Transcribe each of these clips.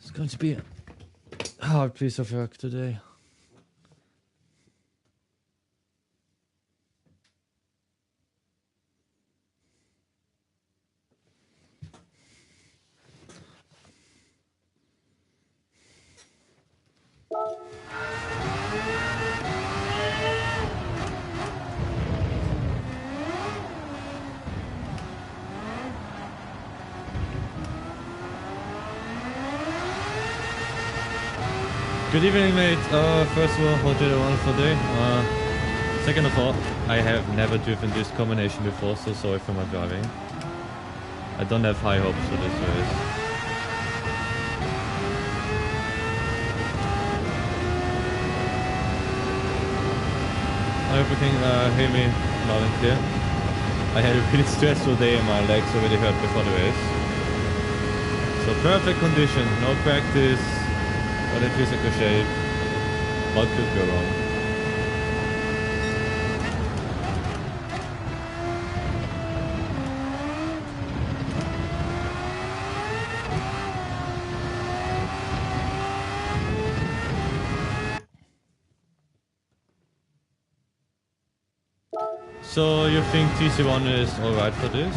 It's going to be a hard piece of work today. Good evening, mate. First of all, hope you're a wonderful day. Second of all, I have never driven this combination before, so sorry for my driving. I don't have high hopes for this race. I hope you can hear me loud and clear. I had a really stressful day and my legs already hurt before the race. So perfect condition, no practice. What in physical shape? What could go wrong? So you think TC1 is alright for this?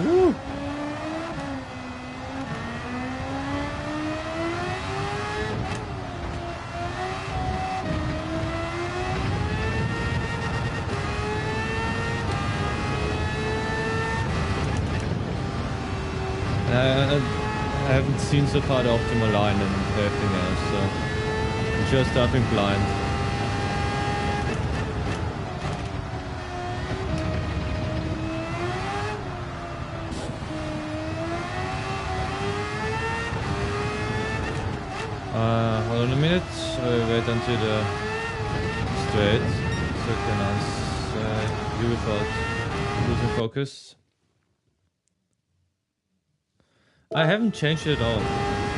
Woo! I haven't seen so far the optimal line and everything else, so I'm just starting blind. Hold on a minute, I'll wait until the straight so I can answer you without losing focus. I haven't changed it at all.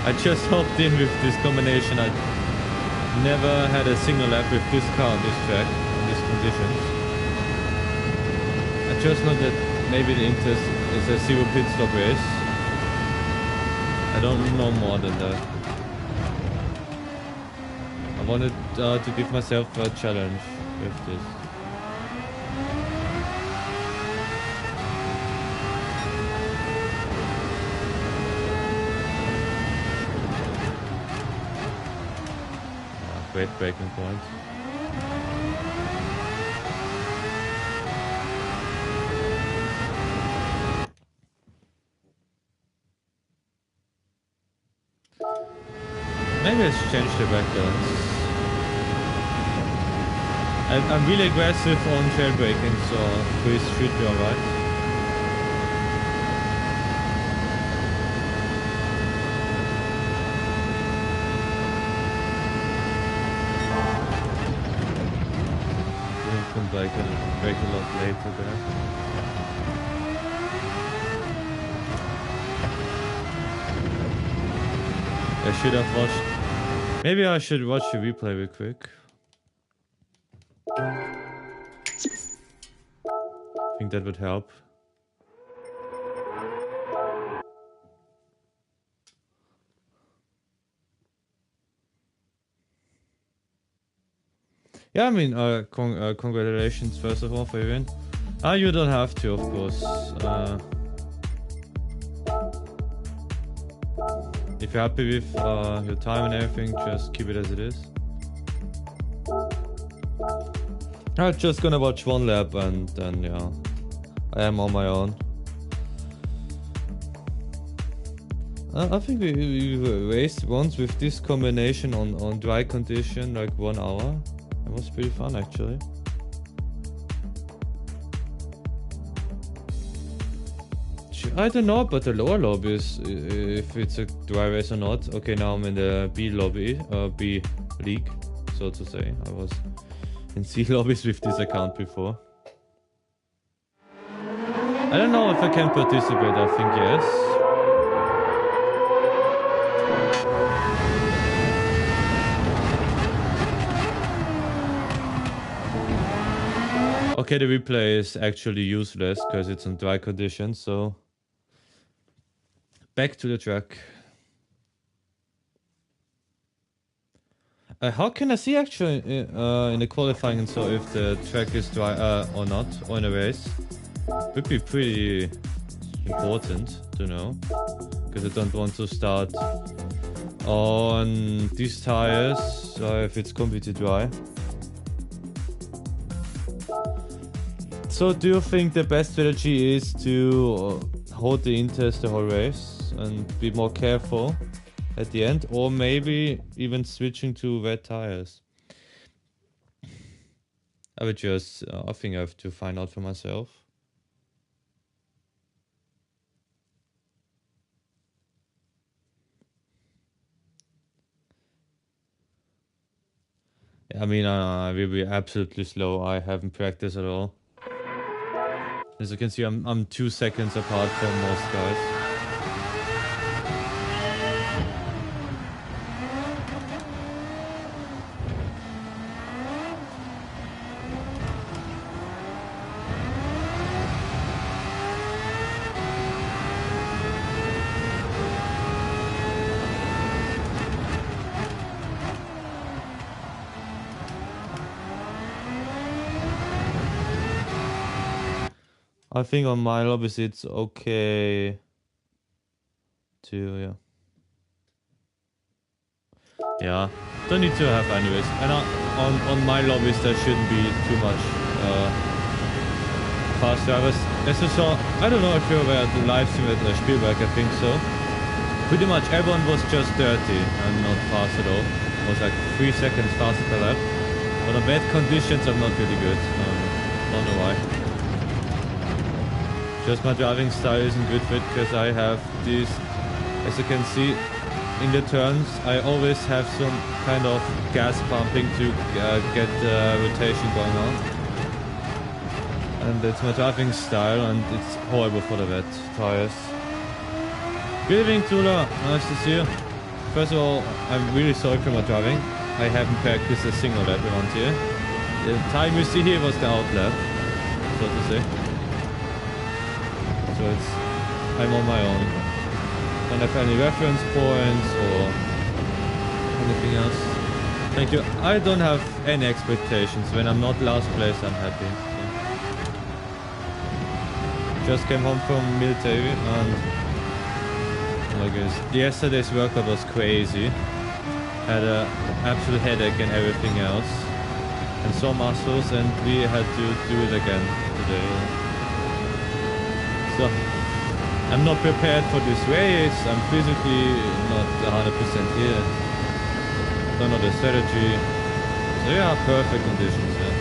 I just hopped in with this combination. I never had a single lap with this car on this track, in these conditions. I just know that maybe the interest is a zero pit stop race. I don't know more than that. I wanted to give myself a challenge with this. Great breaking point. Maybe I should change the back balance. I'm really aggressive on jailbreaking, so Chris should be alright. Break a lot later there. I should have watched. Maybe I should watch the replay real quick. I think that would help. Yeah, I mean, congratulations first of all for your win. You don't have to, of course. If you're happy with your time and everything, just keep it as it is. I'm just gonna watch one lap and then, yeah, I am on my own. I think we raced once with this combination on dry condition, like 1 hour. It was pretty fun actually. I don't know about the lower lobbies, if it's a dry race or not. Okay, now I'm in the B lobby, B league, so to say. I was in C lobbies with this account before. I don't know if I can participate, I think yes. Okay, the replay is actually useless because it's in dry conditions, so back to the track. How can I see actually in the qualifying and so if the track is dry or not, or in a race? Would be pretty important to know. Because I don't want to start on these tires if it's completely dry. So do you think the best strategy is to hold the inters the whole race and be more careful at the end, or maybe even switching to wet tires? I would just, I think I have to find out for myself. I mean, I will be absolutely slow. I haven't practiced at all. As you can see, I'm 2 seconds apart from most guys. I think on my lobbies it's okay to, yeah. Yeah, don't need to have anyways. And on my lobbies there shouldn't be too much fast drivers. As you saw, I don't know if you're aware of the live stream at Spielberg, I think so. Pretty much everyone was just dirty and not fast at all. It was like 3 seconds faster per lap. But on bad conditions I'm not really good. Don't know why. Just my driving style isn't good for it because I have these, as you can see, in the turns I always have some kind of gas pumping to get rotation going on. And that's my driving style and it's horrible for the wet tires. Good evening, Tula. Nice to see you. First of all, I'm really sorry for my driving. I haven't practiced a single lap around here. The time you see here was the out lap, so to say. So I'm on my own. Don't have any reference points or anything else. Thank you. I don't have any expectations. When I'm not last place, I'm happy. So. Just came home from military and oh my goodness, yesterday's workout was crazy. Had an absolute headache and everything else. And sore muscles, and we had to do it again today. So, I'm not prepared for this race, I'm physically not 100% here. Don't know the strategy. So yeah, perfect conditions, yeah.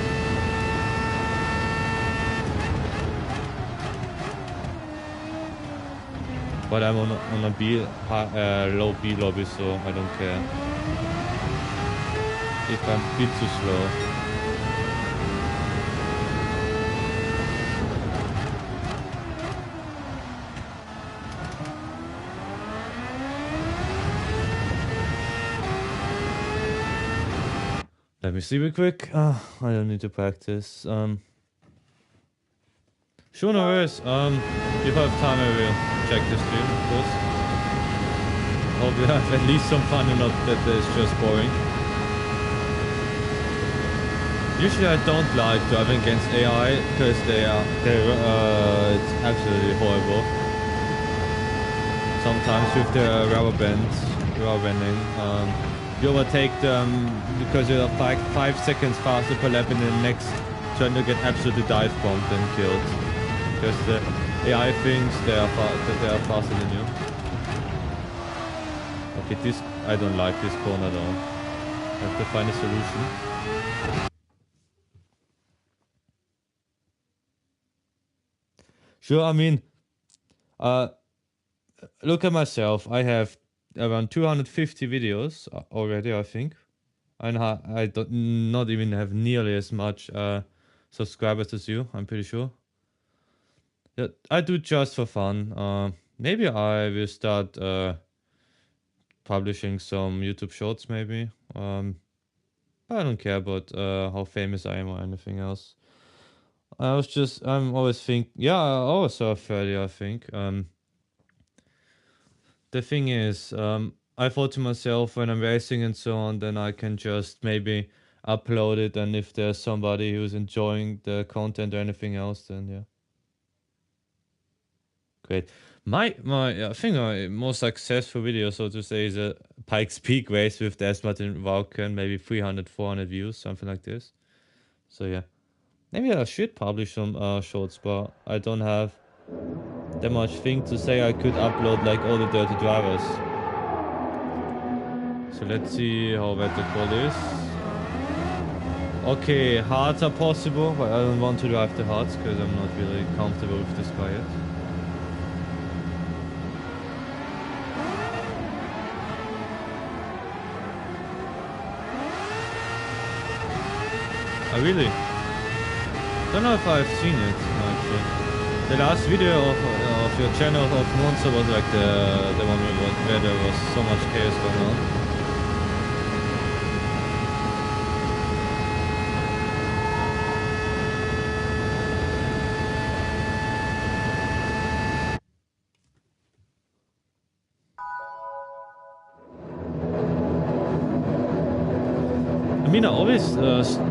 But I'm on a B, low B lobby, so I don't care. If I'm a bit too slow. Let me see real quick. I don't need to practice. Sure, no worries. If I have time, I will check the stream, of course. Hope you have at least some fun and not that it's just boring. Usually I don't like driving against AI because it's absolutely horrible. Sometimes with the rubber banding, you overtake them because you're like 5 seconds faster per lap, and in the next turn you get absolutely dive bombed and killed because the AI thinks they are faster than you. Okay, this I don't like this corner at all. I have to find a solution. Sure, I mean, look at myself. I have around 250 videos already, I think, and I don't not even have nearly as much subscribers as you. I'm pretty sure. Yeah, I do just for fun. Maybe I will start publishing some YouTube shorts. Maybe. I don't care about how famous I am or anything else. I'm always think, yeah, I always saw 30, I think. The thing is, I thought to myself, when I'm racing and so on, then I can just maybe upload it, and if there's somebody who's enjoying the content or anything else, then yeah. Great. I think my most successful video, so to say, is a Pikes Peak race with Des Martin Vulcan, maybe 300, 400 views, something like this. So yeah. Maybe I should publish some shorts, but I don't have that much thing to say. I could upload like all the dirty drivers. So let's see how wet the call is. Okay, hards are possible, but I don't want to drive the hards because I'm not really comfortable with this car yet. I really don't know if I've seen it actually. The last video of your channel of Monster was like the one where there was so much chaos going on. I mean, I always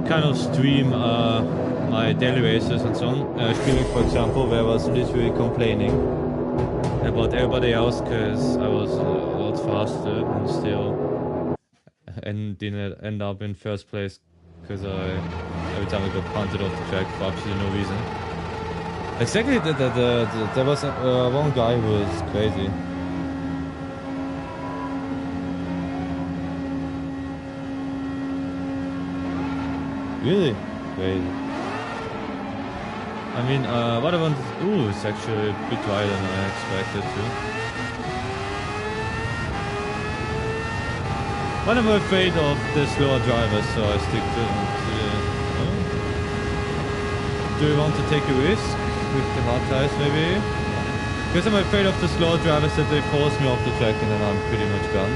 kind of stream my daily races and so on. Streaming, for example, where I was literally complaining about everybody else because I was a lot faster and still didn't end up in first place because every time I got punted off the track for absolutely no reason. Exactly, there was one guy who was crazy. Really? Crazy. I mean, what I want... Ooh, it's actually a bit wider than I expected too. But I'm afraid of the slower drivers, so I stick to the... Oh. Do you want to take a risk with the hard tires maybe? Because I'm afraid of the slower drivers that they force me off the track and then I'm pretty much gone.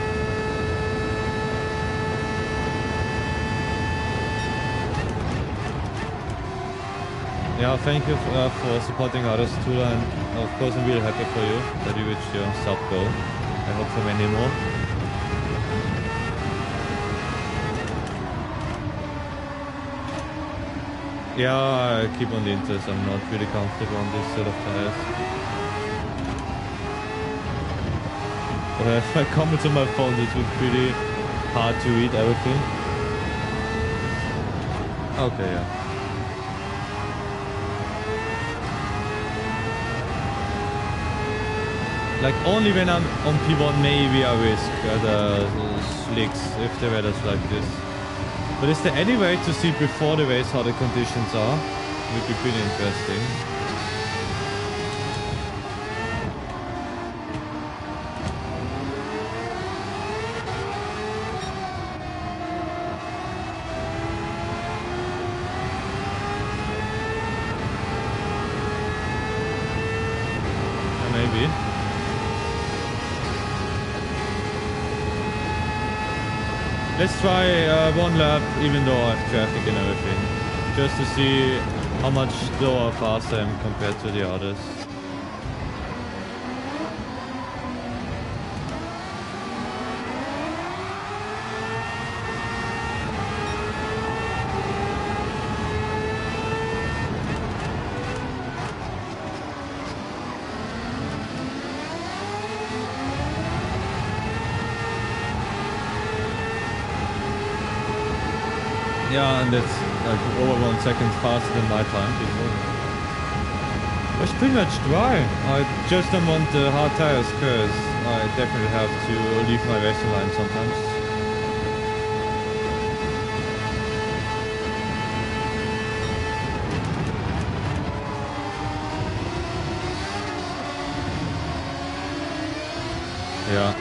Yeah, thank you for supporting others too, and of course I'm really happy for you that you reached your sub goal. I hope for many more. Yeah, I keep on the Inters. I'm not really comfortable on this set of tires. But if I comment on my phone, it would be pretty hard to read everything. Okay, yeah. Like only when I'm on P1 maybe I risk the slicks if the weather's like this. But is there any way to see before the race how the conditions are? It would be pretty interesting. Maybe. Let's try one lap, even though I have traffic and everything, just to see how much slower or faster I am compared to the others. Yeah, and it's like over 1 second faster than my time before. It's pretty much dry. I just don't want the hard tires because I definitely have to leave my racing line sometimes. Yeah.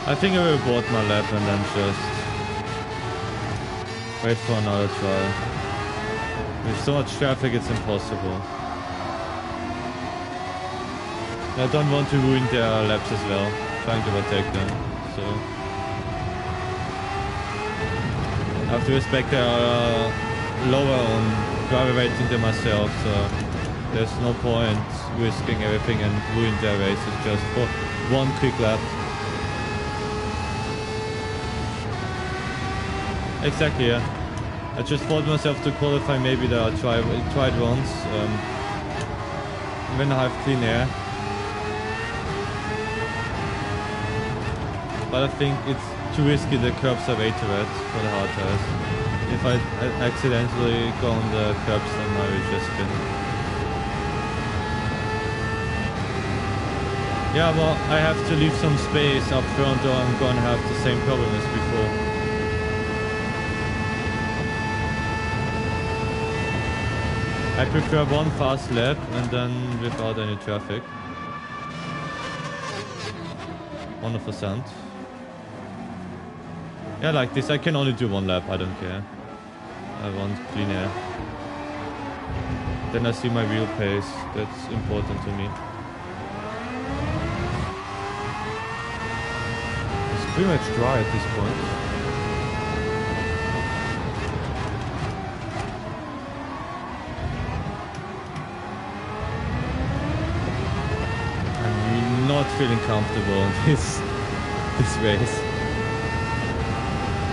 I think I will abort my lap and then just wait for another try. With so much traffic, it's impossible. I don't want to ruin their laps as well, trying to overtake them, so... I have to respect their lower on driver rating than myself, so there's no point risking everything and ruin their races just for one quick lap. Exactly, yeah. I just forced myself to qualify maybe that I'll try it once. When I have clean air. But I think it's too risky, the curbs are way too wet for the hard tires. If I accidentally go on the curbs, then I will just spin. Yeah, well, I have to leave some space up front or I'm gonna have the same problem as before. I prefer one fast lap and then without any traffic. 100%. Yeah, like this, I can only do one lap, I don't care. I want clean air. Then I see my real pace, that's important to me. It's pretty much dry at this point. I'm not feeling comfortable in this race.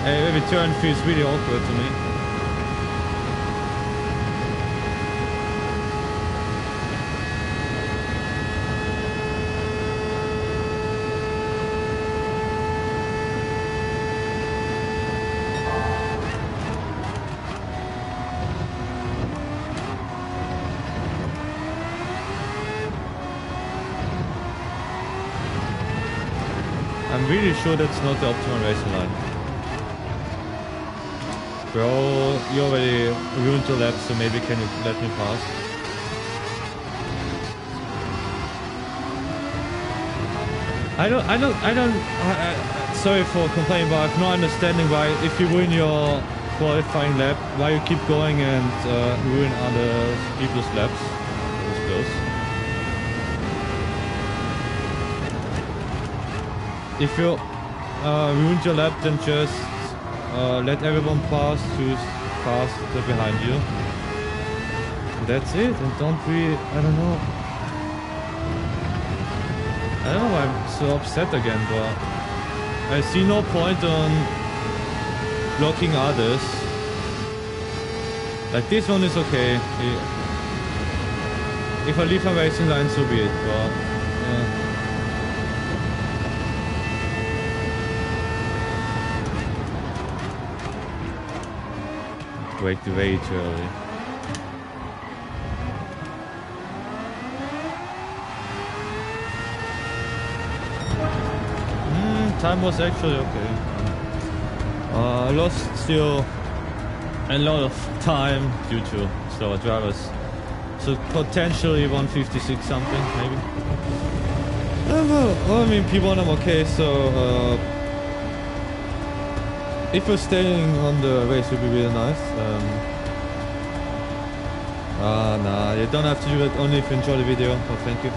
Every turn feels really awkward to me. I'm really sure that's not the optimal racing line. Bro, you already ruined your lap, so maybe can you let me pass? Sorry for complaining, but I have no understanding why, if you win your qualifying lap, why you keep going and ruin other people's laps. That was close. If you ruined your lap, then just let everyone pass who's faster behind you. That's it, and don't be, I don't know why I'm so upset again, but I see no point on blocking others. Like this one is okay. If I leave a racing line, so be it, but yeah. Braked way too early. Time was actually okay. I lost still a lot of time due to slower drivers. So potentially 156 something, maybe. Well, I mean, P1 I'm okay, so if you're staying on the race, it would be really nice. Nah, you don't have to do that only if you enjoy the video. Oh, thank you.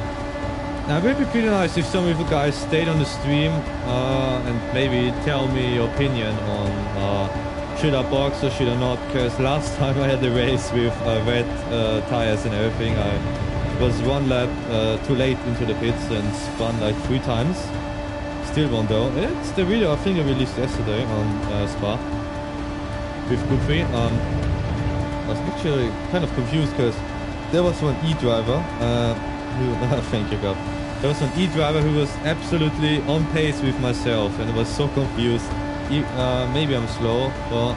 Now, it would be pretty nice if some of you guys stayed on the stream and maybe tell me your opinion on should I box or should I not, because last time I had a race with wet tires and everything, I was one lap too late into the pits and spun like 3 times. Still won though. It's the video I think I released yesterday on Spa with Goofy. I was actually kind of confused because there was one e-driver who, thank you God. There was an e-driver who was absolutely on pace with myself and I was so confused. Maybe I'm slow, but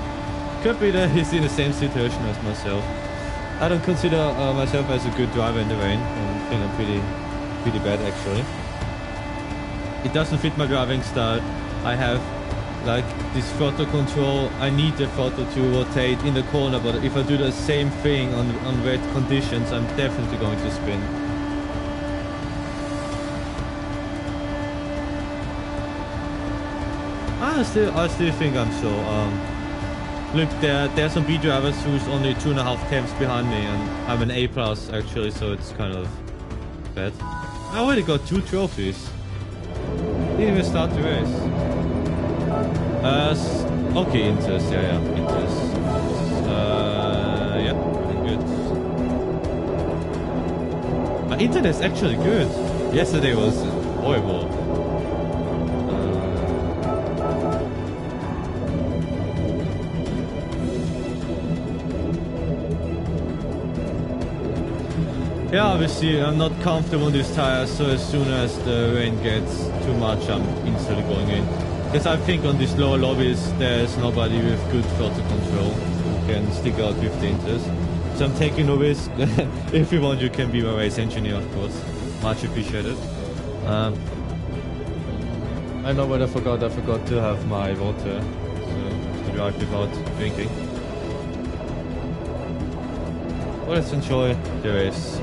could be that he's in the same situation as myself. I don't consider myself as a good driver in the rain. I think I'm pretty bad actually. It doesn't fit my driving style. I have like this throttle control. I need the throttle to rotate in the corner, but if I do the same thing on wet conditions, I'm definitely going to spin. I still think I'm slow. Look, there's some B drivers who's only 2.5 temps behind me, and I'm an A+ actually, so it's kind of bad. I already got 2 trophies. Didn't even start the race. Okay, Inters, yeah, Inters. Yeah, good. My internet's actually good. Yesterday was horrible. Yeah, obviously I'm not comfortable in these tires, so as soon as the rain gets too much, I'm instantly going in. Because I think on these lower lobbies, there's nobody with good throttle control who can stick out 50 inches. So I'm taking a risk. If you want, you can be my race engineer, of course. Much appreciated. I know what I forgot. I forgot to have my water, so to drive without drinking. Well, let's enjoy the race.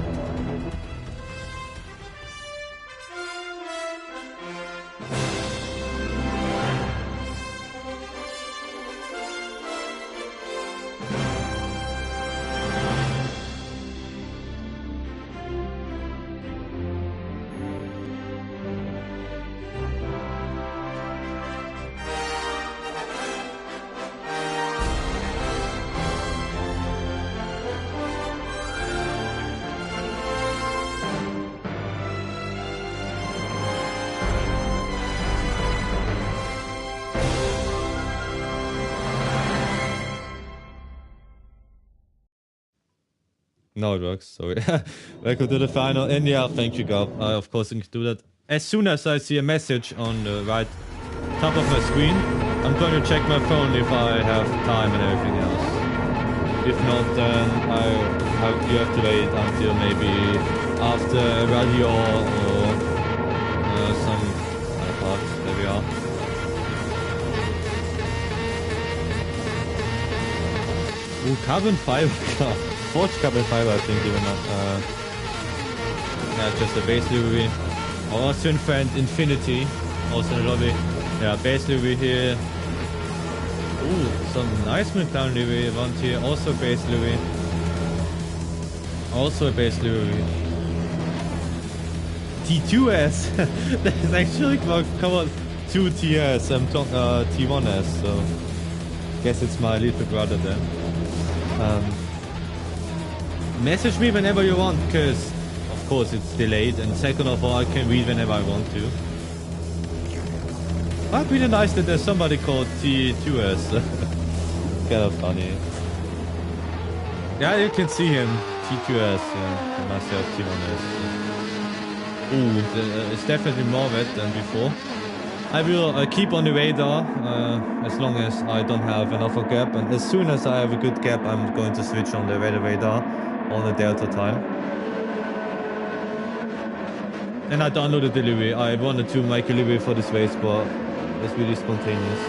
No, it works. Sorry. Welcome to the final. And yeah, thank you, Gab. I, of course, can do that. As soon as I see a message on the right top of my screen, I'm going to check my phone if I have time and everything else. If not, then you have to wait until maybe after radio or some other part. There we are. Ooh, carbon fiber car. Forged carbon fiber, I think, even not. Yeah, just a base livery. Our Austrian friend Infinity, also in the lobby. Yeah, base livery here. Ooh, some nice McLaren livery around here. Also base livery. Also a base livery. T2S. That is actually come on 2TS. I'm talking T1S. So guess it's my little brother then. Message me whenever you want, because of course it's delayed, and second of all, I can read whenever I want to. Might be nice that there's somebody called T2S. Kind of funny. Yeah, you can see him. T2S, yeah, and myself T1S. Ooh, it's definitely more wet than before. I will keep on the radar as long as I don't have enough of a gap, and as soon as I have a good gap, I'm going to switch on the weather radar on the Delta time. And I downloaded the livery. I wanted to make a livery for this race, but it's really spontaneous.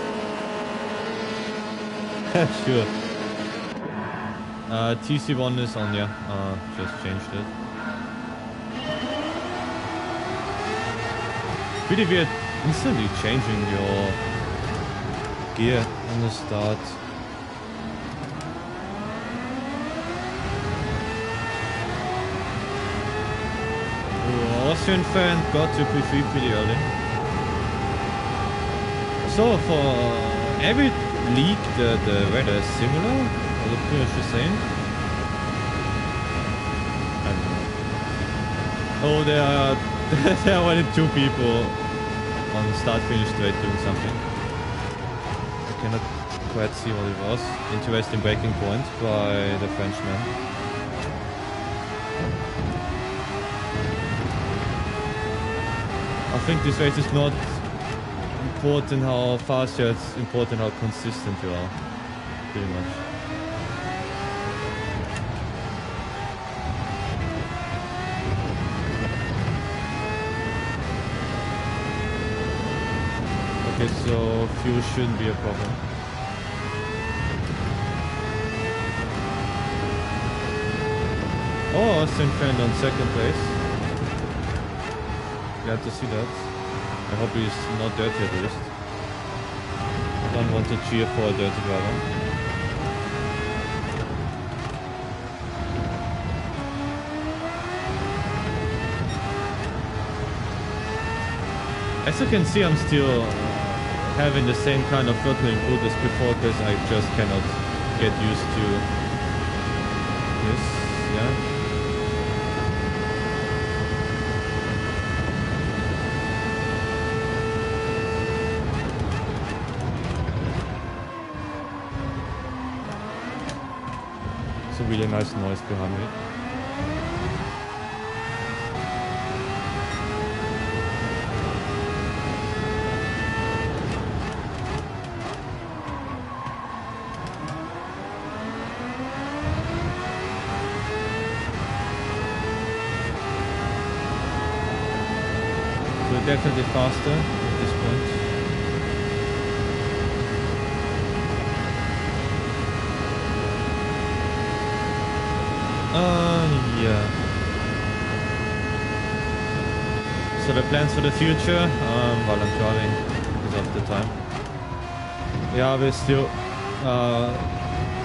Sure. TC1 is on, yeah. Just changed it. Pretty weird. Instantly changing your gear on the start. Austrian fan got to P3 pretty early. So for every league the weather is similar, or the pretty much the same. I don't know. Oh, there are only 2 people on the start-finish straight doing something. I cannot quite see what it was. Interesting breaking point by the Frenchman. I think this race is not important how fast you are, it's important how consistent you are, pretty much. Okay, so fuel shouldn't be a problem. Oh, Austin friend on 2nd place. Glad to see that. I hope he's not dirty at least. I don't want to cheer for a dirty driver. As you can see, I'm still having the same kind of throttle input as before, because I just cannot get used to this. Yeah. It's a really nice noise behind me. we're definitely faster at this point. Yeah. So the plans for the future, while I'm driving, because of the time. Yeah, we're still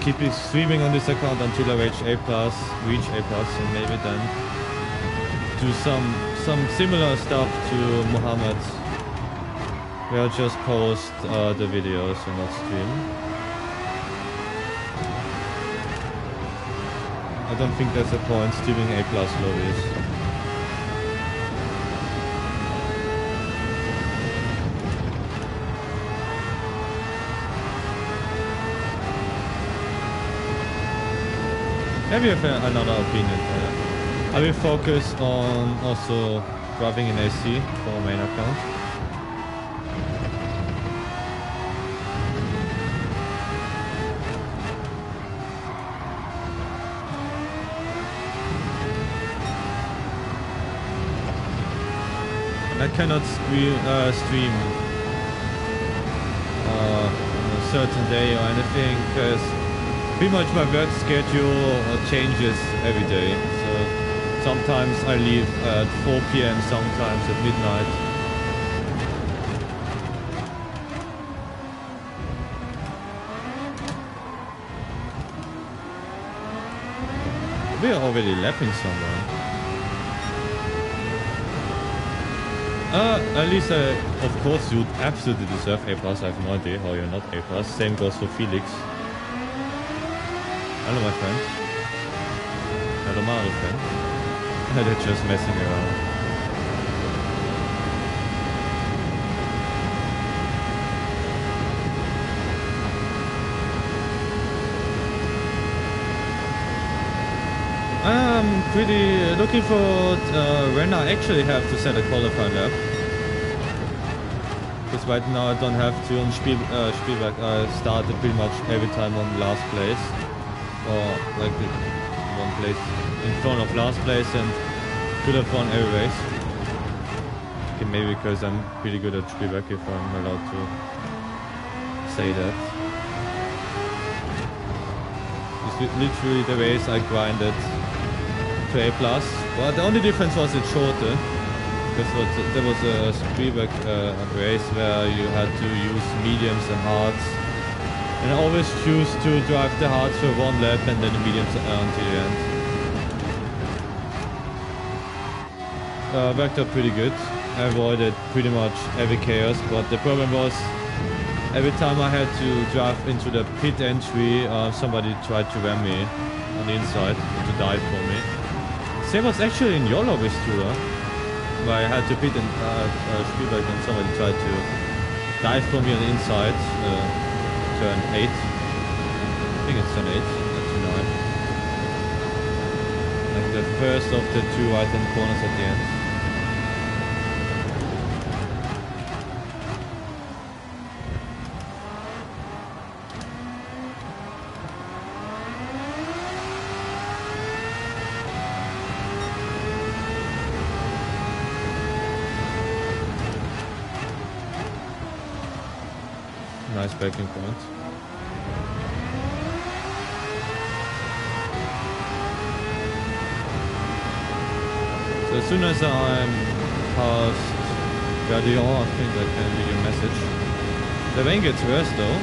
keep streaming on this account until I reach A+, and maybe then do some similar stuff to Mohammed, where I'll just post the videos and not stream. I don't think there's a point streaming A+ lobbies. Maybe I have another opinion. I will focus on also driving in AC for my main account. I cannot stream on a certain day or anything because pretty much my work schedule changes every day. So sometimes I leave at 4 p.m., sometimes at midnight. We are already lapping someone. At least of course you absolutely deserve A+. I have no idea how you're not A+. Same goes for Felix. Hello, my friend. Hello, my other friend. They're just messing around. I'm pretty looking forward when I actually have to set a qualifying lap. Because right now I don't have to on Spielberg. I started pretty much every time on last place. Or like one place in front of last place and could have won every race. Okay, maybe because I'm pretty good at Spielberg if I'm allowed to say that. It's literally the race I grinded to A+. Well, the only difference was it's shorter. Because there was a Spielberg race where you had to use mediums and hards. And I always choose to drive the hards for one lap and then the mediums until the end. Worked out pretty good. I avoided pretty much every chaos, but the problem was every time I had to drive into the pit entry, somebody tried to ram me on the inside to dive for me. Same was actually in your lobbies too, where I had to pit in Spielberg and somebody tried to dive for me on the inside. Turn 8. I think it's turn 8, not turn 9. Like the first of the two right-hand corners at the end. Nice backing point. So as soon as I'm past Gardillon, I think I can leave you a message. The rain gets worse though.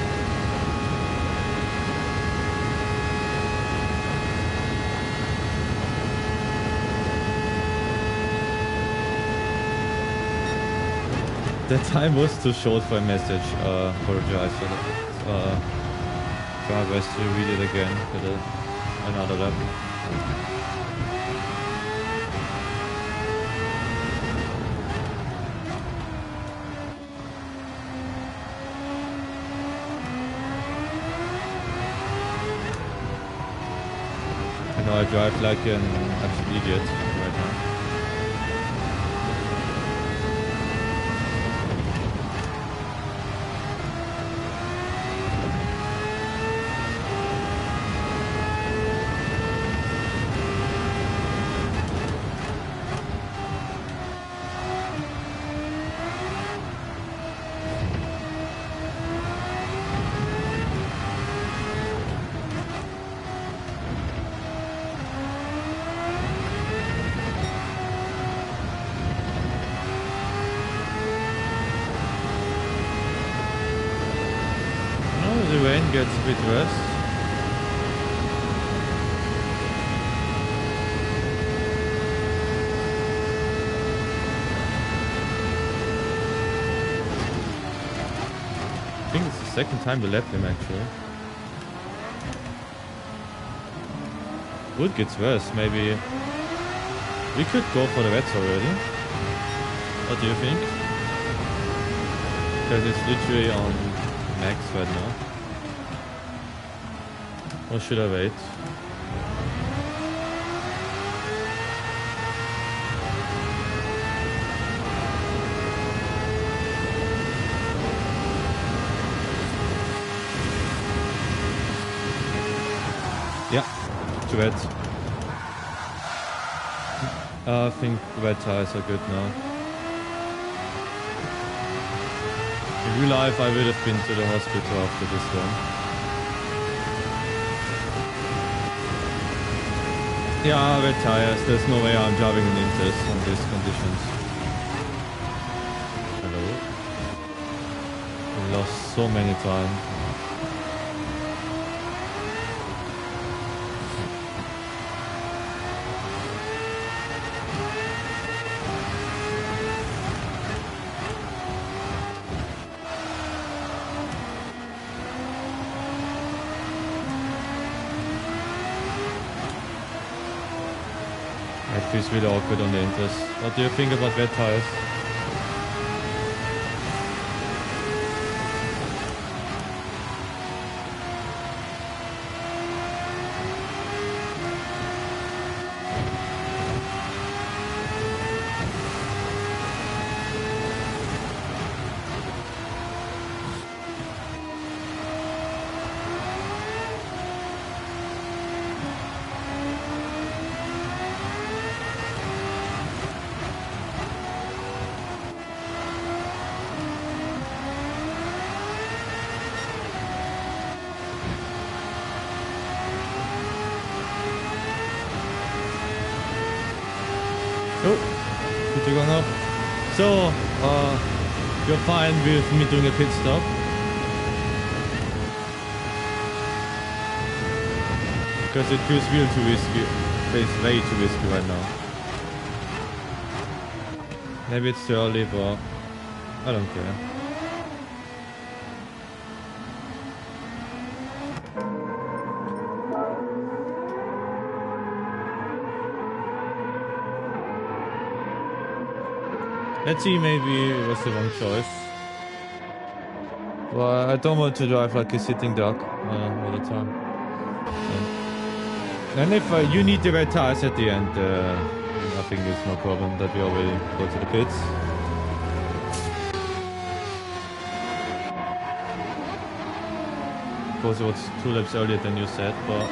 The time was too short for a message. Apologize for that. Try my best to read it again for another lap. I know I drive like an absolute idiot right now. terrain gets a bit worse. I think it's the second time we left him actually. Wood gets worse, maybe we could go for the reds already. What do you think? Because it's literally on max right now. Or should I wait? Yeah, to red. I think red tires are good now. In real life, I would have been to the hospital after this one. Yeah, red tires. There's no way I'm driving an Inter on these conditions. Hello. We lost so many times. It feels really awkward on the Inters. What do you think about red tires? So, you're fine with me doing a pit stop? Because it feels real too risky. It's way too risky right now. Maybe it's too early, but I don't care. Let's see, maybe it was the wrong choice. Well, I don't want to drive like a sitting duck all the time. Yeah. And if you need the red tires at the end, I think it's no problem that we already go to the pits. Of course, it was 2 laps earlier than you said, but...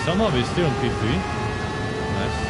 somehow we're still on P3. Nice.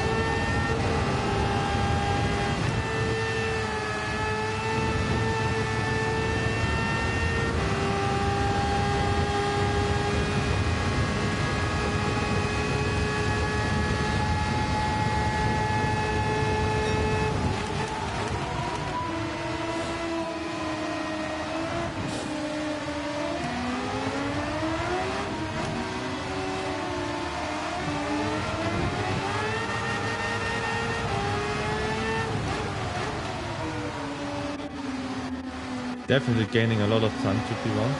Definitely gaining a lot of time to P1.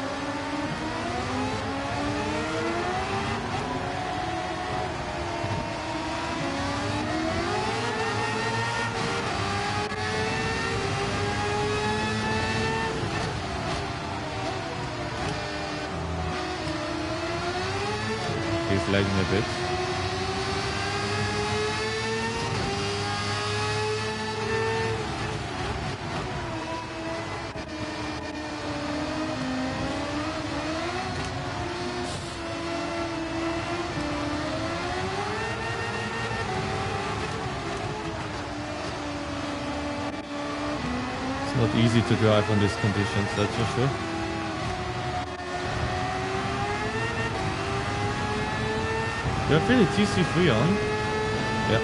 He's lagging a bit. Not easy to drive on these conditions, that's for sure. You have really TC3 on? Yeah.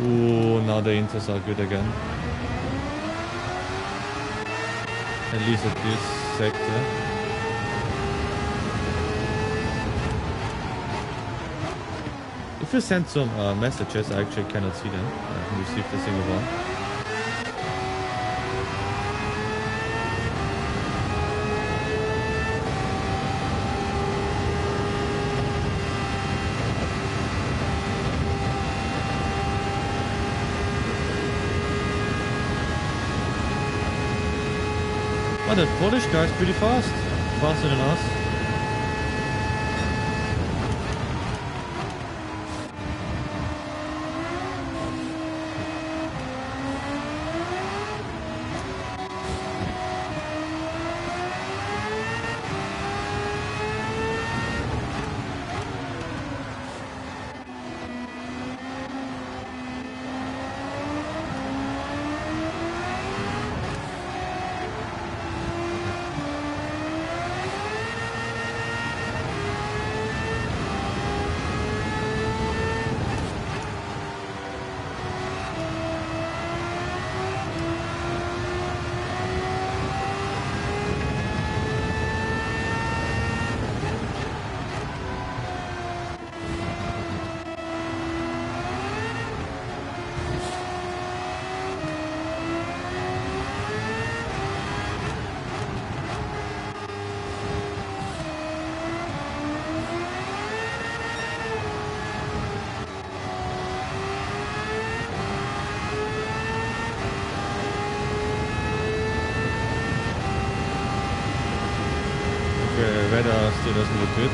Ooh, now the inters are good again. At least at this sector. If you send some messages, I actually cannot see them. I haven't received a single one. Oh, that Polish guy's pretty fast. Faster than us. Weather still doesn't look good.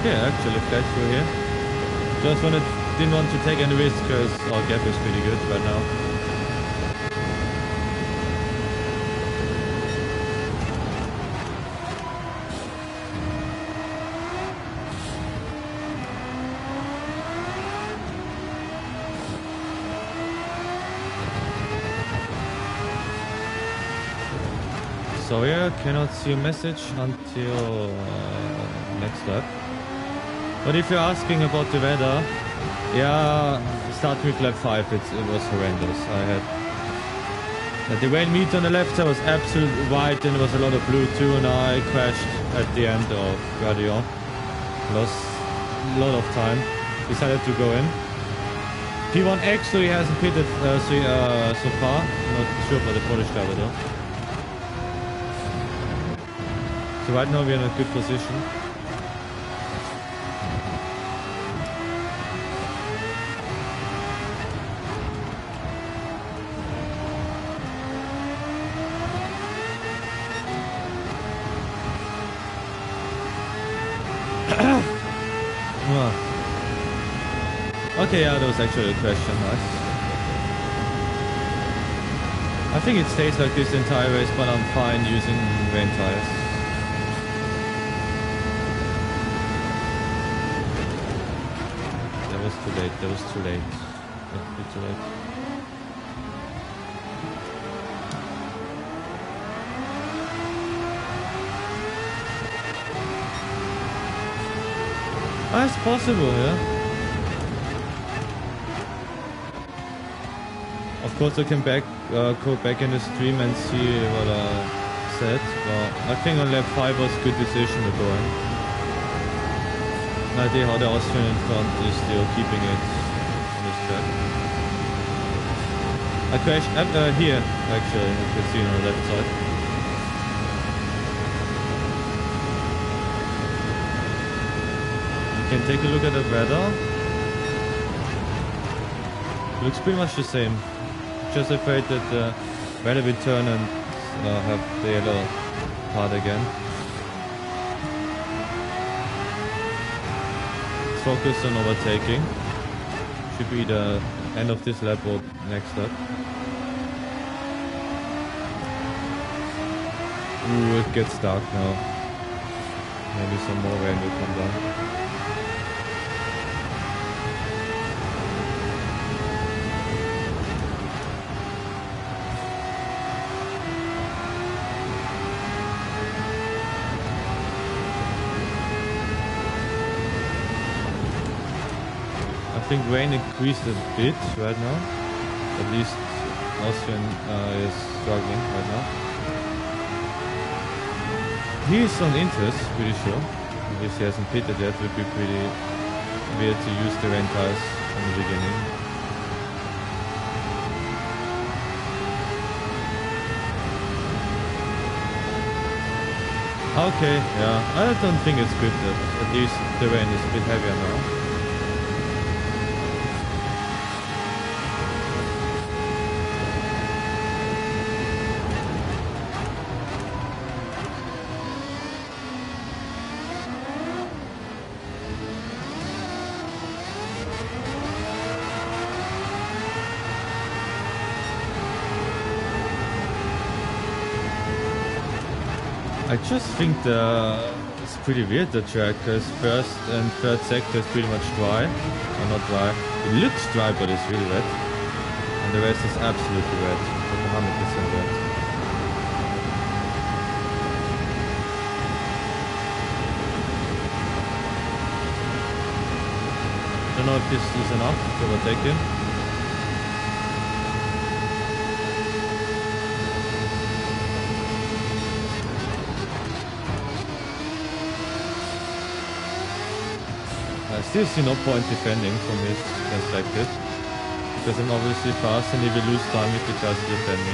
Okay, actually flat through here. Didn't want to take any risks because our gap is pretty good right now. So yeah, cannot see a message until next lap. But if you're asking about the weather, yeah, starting with lap 5, it was horrendous. I had the rain meter on the left side was absolute white, and there was a lot of blue too, and I crashed at the end of Guardian. Lost a lot of time. Decided to go in. P1 actually hasn't pitted so far. Not sure about the Polish driver though. So right now we're in a good position. Okay, yeah, that was actually a question. Nice. I think it stays like this the entire race, but I'm fine using rain tires. That was too late. That was too late. That would be too late. Ah, it's possible, yeah. Of course, I can go back in the stream and see what I said. But I think on lap 5 was a good decision to go in. I idea how the Austrian in front is still keeping it on this track. I crashed here, actually, you can see on the left side. You can take a look at the weather. Looks pretty much the same. just afraid that when we turn and have the yellow part again. Focus on overtaking. Should be the end of this lap or next lap. Ooh, it gets dark now. Maybe some more rain will come down. I think rain increased a bit right now. At least Austrian is struggling right now. He's on interest, pretty sure. If he hasn't pitted yet, it would be pretty weird to use the rain tires from the beginning. Okay, yeah, I don't think it's scripted. At least the rain is a bit heavier now. I just think it's pretty weird, the track, because first and third sector is pretty much dry. Or not dry. It looks dry, but it's really wet. And the rest is absolutely wet. Like 100% wet. I don't know if this is enough to overtake him. I still see no point defending from his perspective, because I'm obviously fast and he will lose time if he tries to defend me.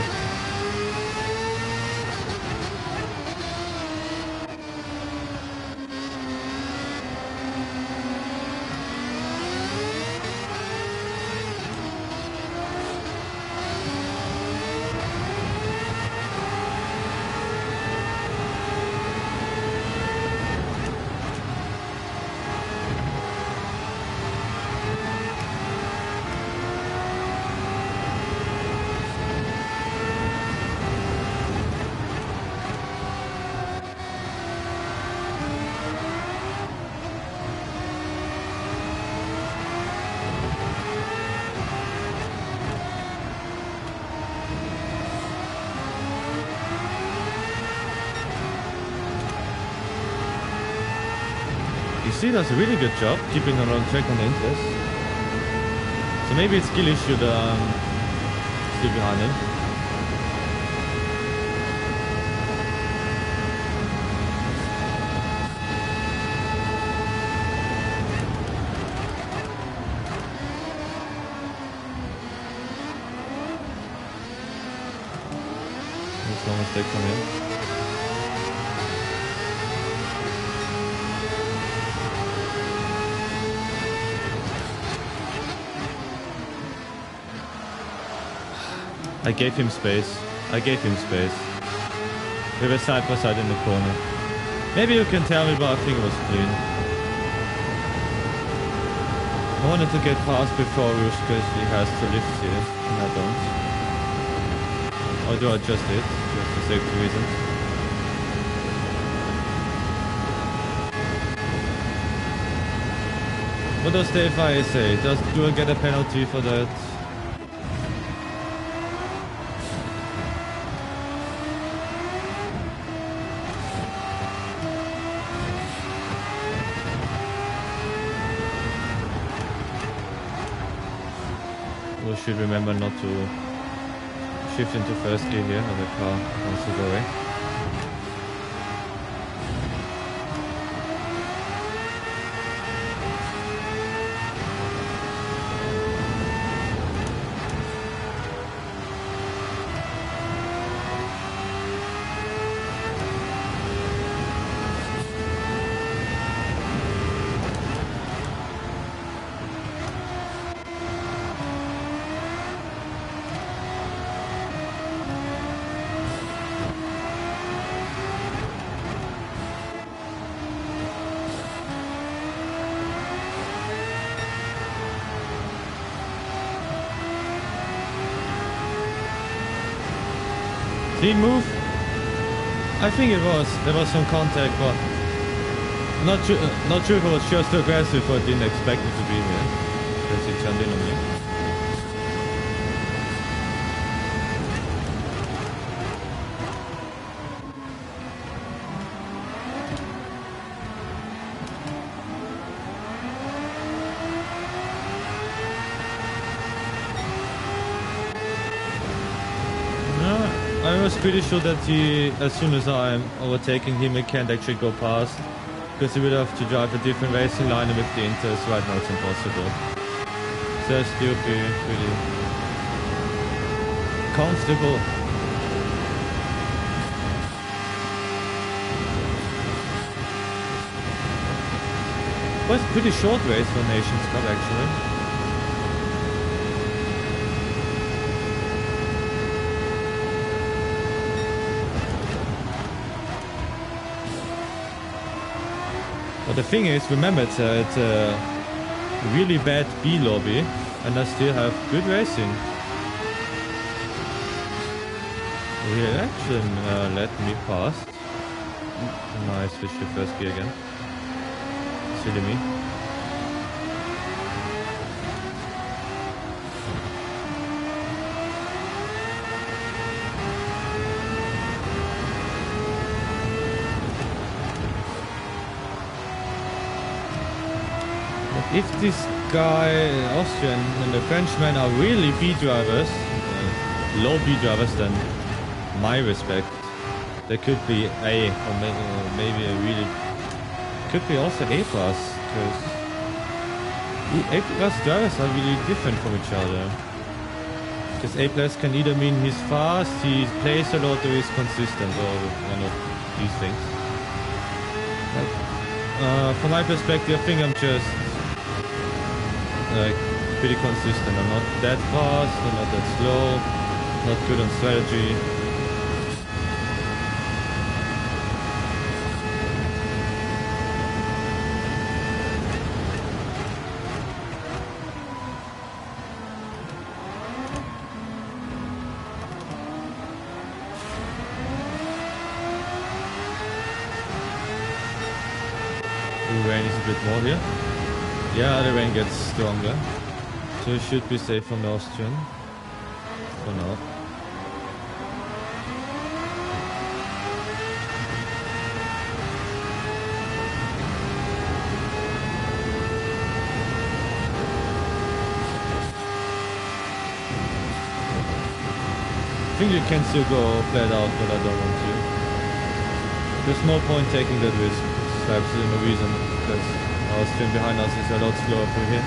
He does a really good job keeping on track on the interest. So maybe it's skill issue that I'm still behind him. There's no mistake from him. I gave him space. I gave him space. We were side by side in the corner. Maybe you can tell me, but I think it was clean. I wanted to get past before Rush because he has to lift here, and I don't. Or do I just did, just for safety reasons. What does the FIA say? Do I get a penalty for that? We should remember not to shift into first gear here when the car wants to go away. Did he move? I think it was. There was some contact, but not sure if it was just too aggressive or didn't expect me to be here. Because he turned in on me. I was pretty sure that he, as soon as I'm overtaking him, he can't actually go past. Because he would have to drive a different racing line, and with the Inters right now it's impossible. So still pretty comfortable. Well, it's a pretty short race for Nations Cup actually. But the thing is, remember, it's a really bad B lobby, and I still have good racing. Reaction let me past. Nice, switch to first gear again. Silly me. If this guy, Austrian, and the Frenchman are really B drivers, low B drivers, then my respect. There could be A, or maybe a really, could be also A plus, because A plus drivers are really different from each other. Because A plus can either mean he's fast, he plays a lot, or he's consistent, or one of these things. But, from my perspective, I think I'm just pretty consistent. I'm not that fast, I'm not that slow, not good on strategy. The rain is a bit more here. Yeah, the rain gets stronger, so it should be safe on the Austrian for now. I think you can still go flat out, but I don't want to. There's no point taking that risk. There's absolutely no reason, because Austrian behind us is a lot slower from here.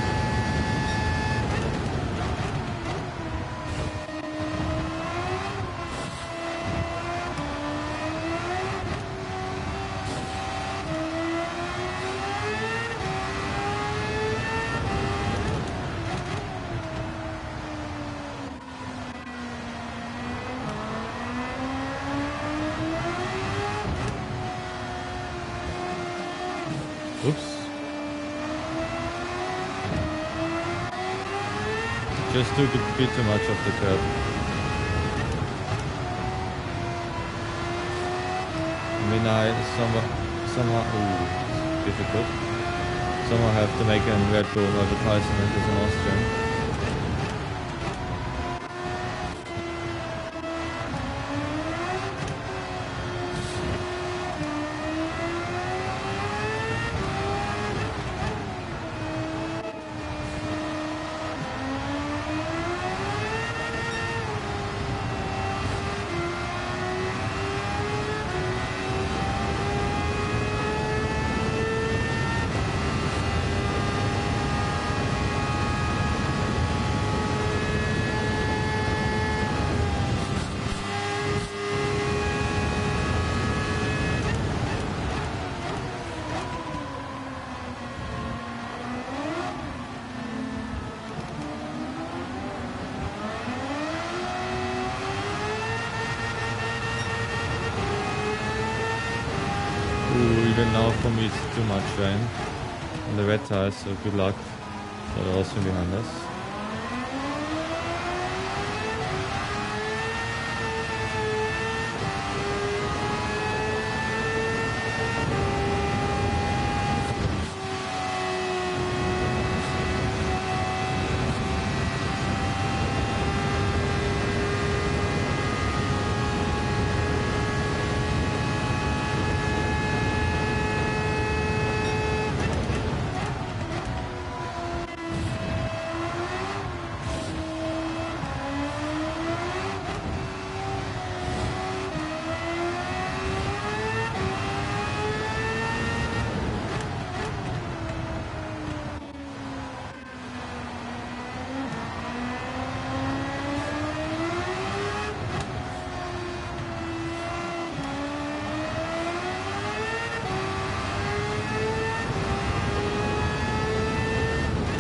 Oops. Just took a bit too much of the curb. I mean, I somehow difficult. Somehow have to make a Red Bull advertisement as an Austrian. Even now for me it's too much rain on the red tires, so good luck for the Austrian behind us.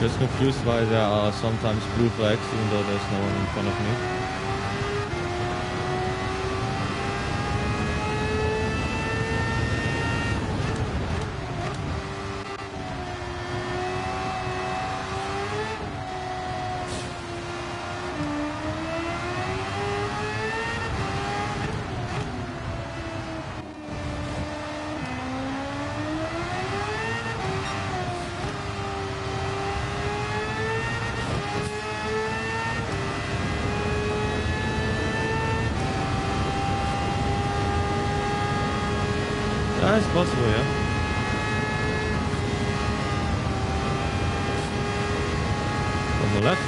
Just confused why there are sometimes blue flags even though there's no one in front of me. It's possible, yeah. On the left.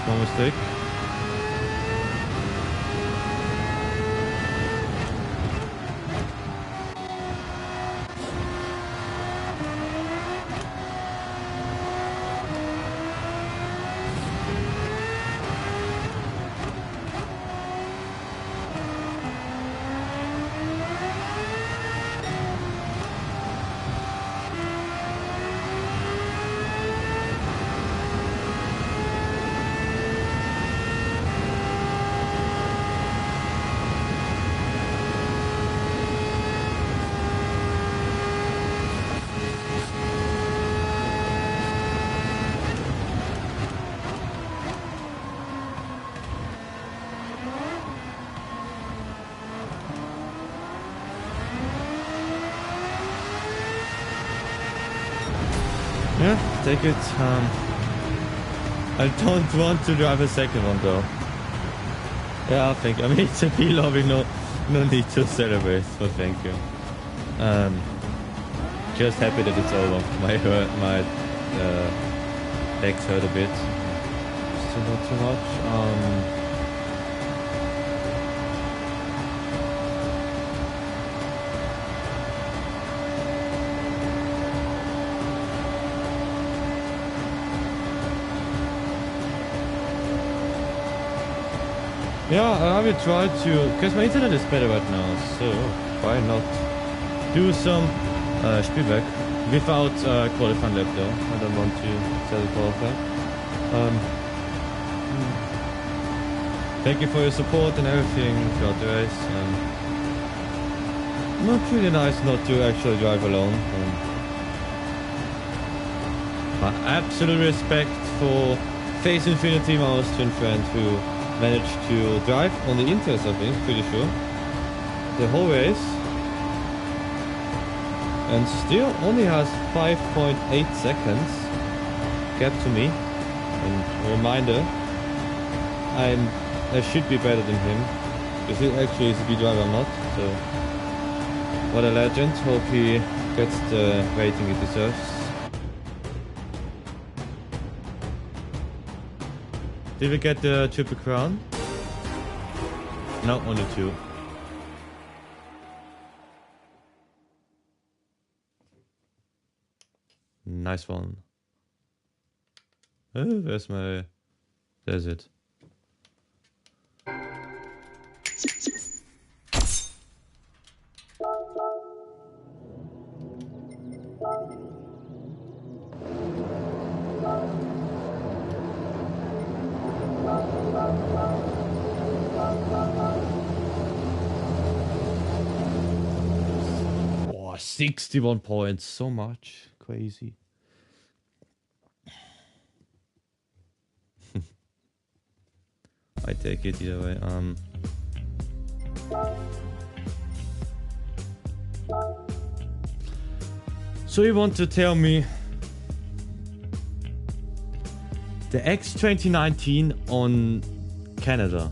No mistake. Yeah, take it. I don't want to drive a second one though. Yeah, I mean it's a P lobby, no need to celebrate, so thank you. Just happy that it's over. My legs hurt a bit. Still not too much. Yeah, I will try to, because my internet is better right now, so why not do some Spielberg without qualifying lap though. I don't want to sell the qualify. Thank you for your support and everything throughout the race. Not really nice not to actually drive alone. My absolute respect for Face Infinity, my Austrian friend, who managed to drive on the Inters, I think, pretty sure, the whole race, and still only has 5.8 seconds gap to me. And a reminder, I should be better than him, because he actually is a B driver, I'm not. So what a legend. Hope he gets the rating he deserves. Did we get the Triple Crown? No, only 2. Nice one. Oh, where's my... There's it. Oh, 61 points, so much. Crazy. I take it either way. So you want to tell me the X 2019 on Canada?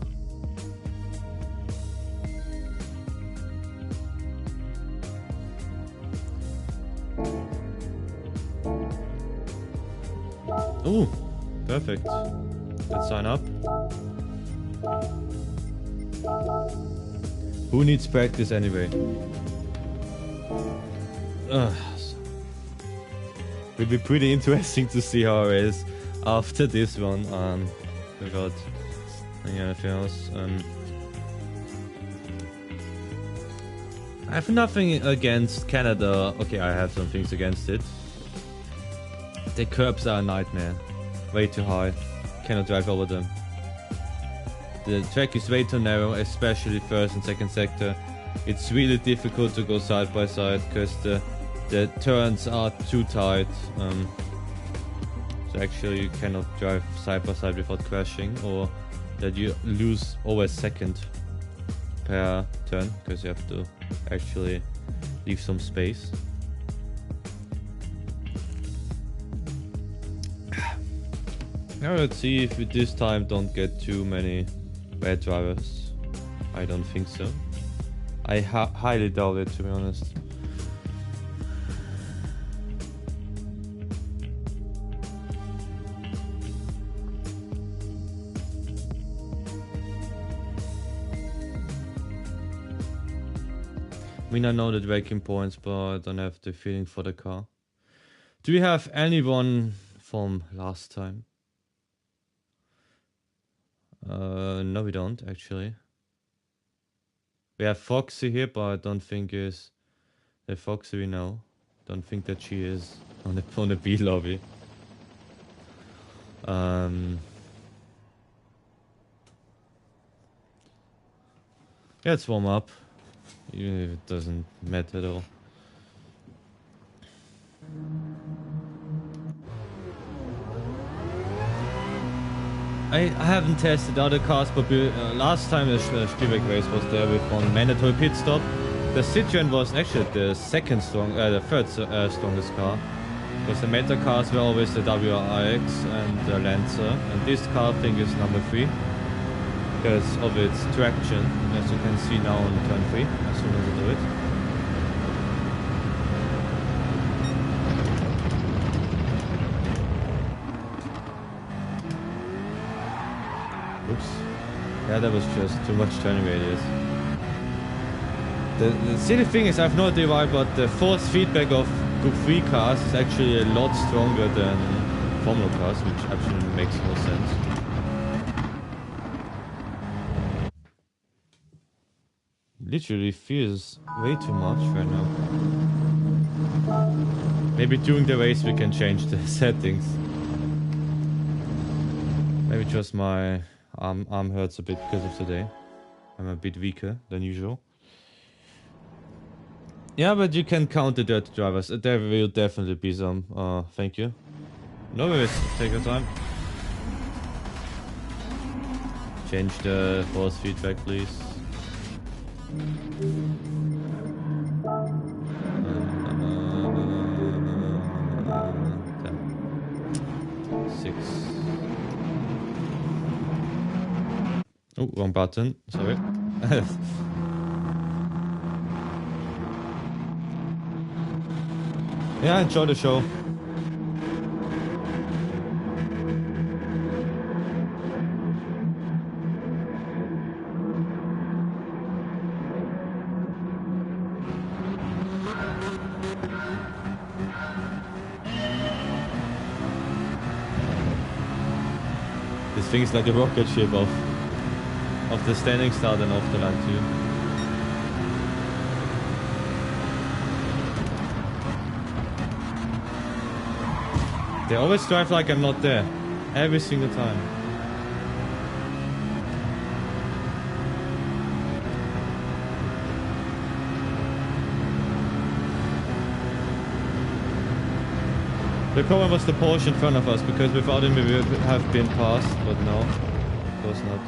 Oh, perfect. Let's sign up. Who needs practice anyway? Will be pretty interesting to see how it is after this one. Without anything else. I have nothing against Canada. Okay, I have some things against it. The curbs are a nightmare. Way too high. Cannot drive over them. The track is way too narrow, especially first and second sector. It's really difficult to go side by side because the turns are too tight. So actually you cannot drive side by side without crashing, or that you lose over a second per turn because you have to actually leave some space. Now let's see if we this time don't get too many bad drivers. I don't think so. I highly doubt it, to be honest. I mean, I know the braking points, but I don't have the feeling for the car. Do we have anyone from last time? No, we don't actually. We have Foxy here, but I don't think is the Foxy we know. Don't think that she is on the B lobby. Let's warm up, even if it doesn't matter at all. I haven't tested other cars, but last time the Spielberg race was there with one mandatory pit stop. The Citroen was actually the third strongest car, because the meta cars were always the WRX and the Lancer, and this car I think is number 3 because of its traction, as you can see now on turn 3 as soon as I do it. Oops. Yeah, that was just too much turning radius. The silly thing is, I have no idea why, but the force feedback of Group 3 cars is actually a lot stronger than Formula cars, which absolutely makes no sense. Literally feels way too much right now. Maybe during the race we can change the settings. Maybe just my arm hurts a bit because of today. I'm a bit weaker than usual. Yeah, but you can count the dirty drivers. There will definitely be some. Thank you. No worries, take your time. Change the force feedback, please. 6. Oh, wrong button. Sorry. Yeah, enjoy the show. This thing is like a rocket ship of the standing start and off the line too. They always drive like I'm not there. Every single time. The problem was the Porsche in front of us, because without him we would have been passed, but no, of course not.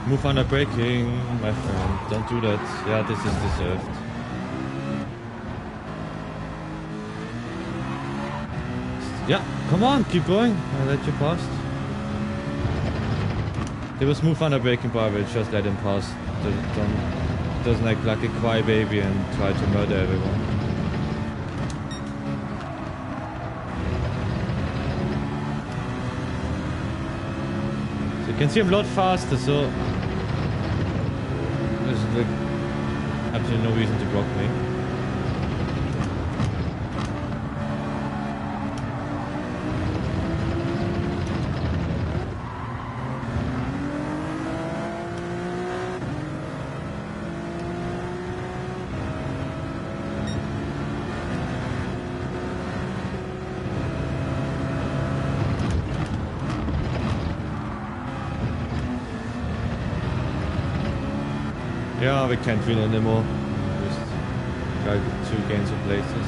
Move under braking, my friend. Don't do that. Yeah, this is deserved. Yeah, come on, keep going. I'll let you pass. They was move under braking bar, but just let him pass. Doesn't act like a crybaby and try to murder everyone. So you can see him a lot faster, so there's like absolutely no reason to block me. Yeah, we can't win anymore. Just got 2 games of places.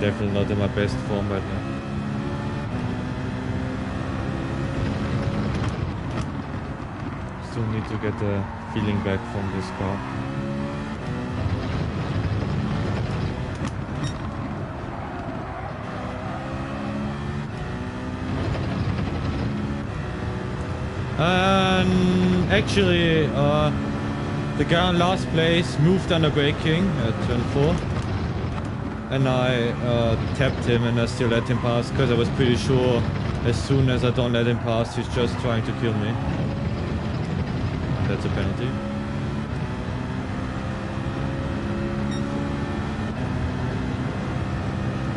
Definitely not in my best form right now. Still need to get the feeling back from this car. Actually, the guy in last place moved under braking at turn 4. And I tapped him and I still let him pass, because I was pretty sure as soon as I don't let him pass, he's just trying to kill me. That's a penalty.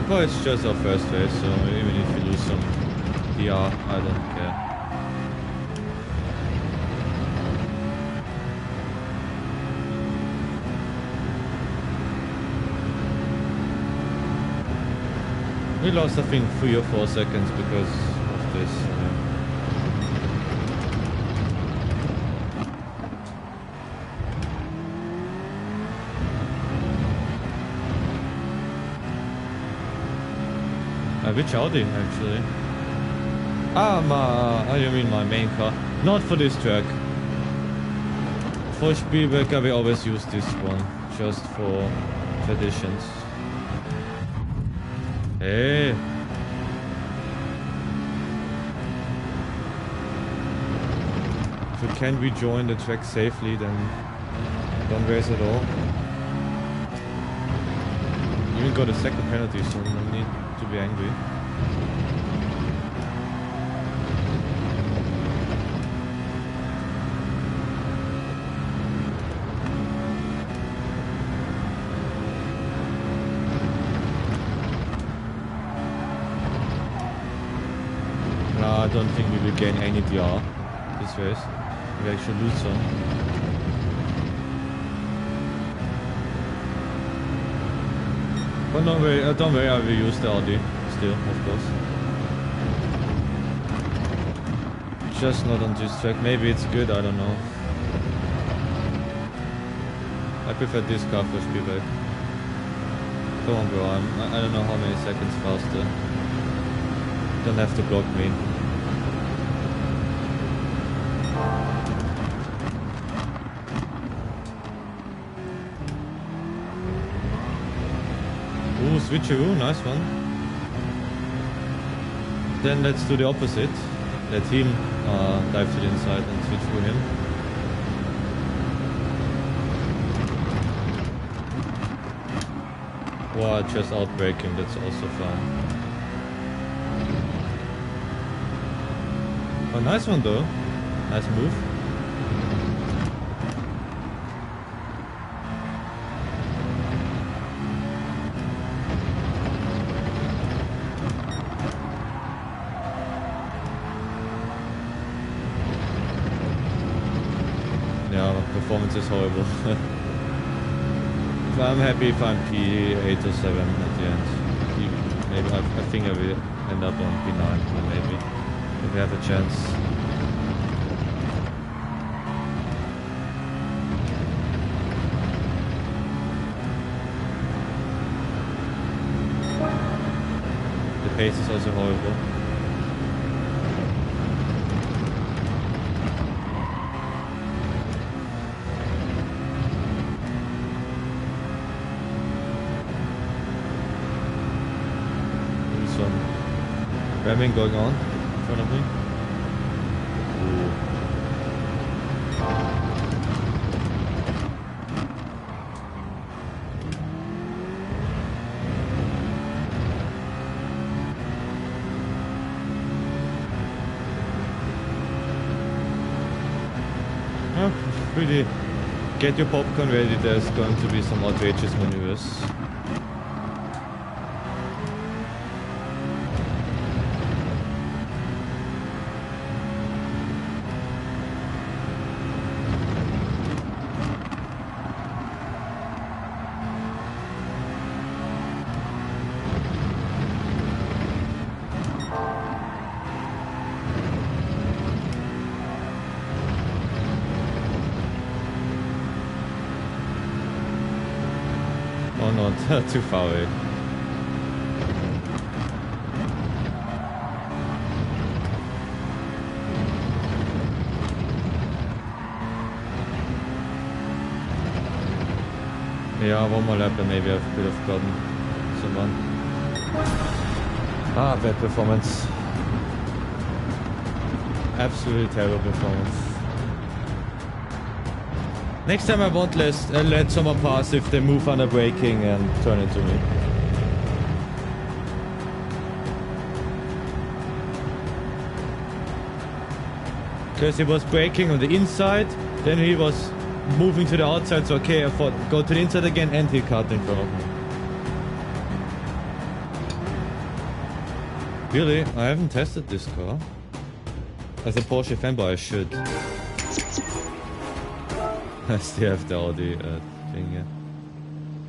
But it's just our first race, so even if we lose some PR, I don't care. We lost, I think, 3 or 4 seconds because of this. Which Audi, actually? You mean my main car? Not for this track. For Spielberger, we always use this one, just for traditions. Hey. If you can rejoin the track safely, then don't race at all. You even got a second penalty, so no need to be angry. I don't think we will gain any DR this race. We actually lose some. But don't worry, I will use the Audi still, of course. Just not on this track. Maybe it's good, I don't know. I prefer this car for Spielberg. Come on, bro, I don't know how many seconds faster. Don't have to block me. switcheroo, nice one. Then let's do the opposite. Let him dive to the inside and switch through him. Wow, just outbreak him, that's also fun. Oh, nice one though. Nice move. Performance is horrible. I'm happy if I'm P8 or 7 at the end. Maybe I think I will end up on P9 maybe. If we have a chance. The pace is also horrible. Ramming going on in front of me. Ooh. Oh, really get your popcorn ready, there's going to be some outrageous maneuvers. Oh no, too far away. Yeah, one more lap and maybe I could have gotten someone. Ah, bad performance. Absolutely terrible performance. Next time I won't let someone pass if they move under braking and turn into me. Because he was braking on the inside, then he was moving to the outside, so okay, I thought go to the inside again and he cut in front of me. Really? I haven't tested this car. As a Porsche fanboy I should. I still have the Audi thing, yeah.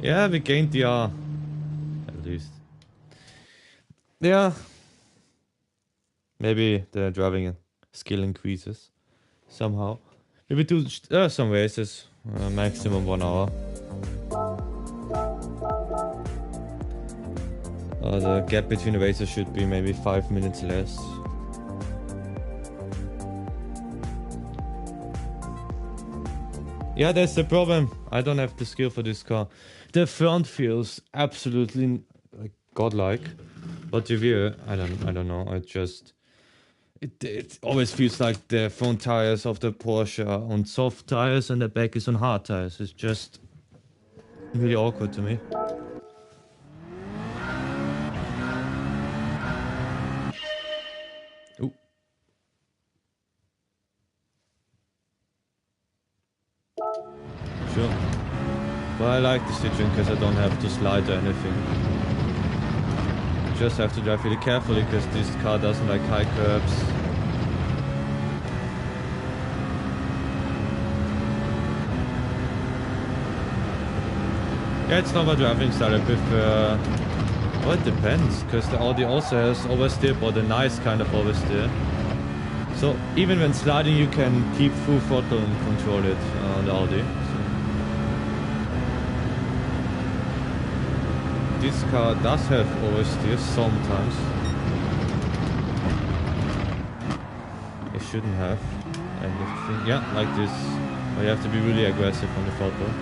Yeah, we gained the R. At least. Yeah. Maybe the driving skill increases. Somehow. Maybe do some races. Maximum 1 hour. The gap between the races should be maybe 5 minutes less. Yeah, that's the problem. I don't have the skill for this car. The front feels absolutely like godlike, but the rear, I don't know. It always feels like the front tires of the Porsche are on soft tires and the back is on hard tires. It's just really awkward to me. Ooh. Sure. But I like the Citroen because I don't have to slide or anything. You just have to drive really carefully because this car doesn't like high curbs. Yeah, it's not my driving style. I prefer... Well, it depends, because the Audi also has oversteer, but a nice kind of oversteer. So even when sliding you can keep full throttle and control it on the Audi. So. This car does have oversteer sometimes. It shouldn't have. And yeah, like this. But you have to be really aggressive on the throttle.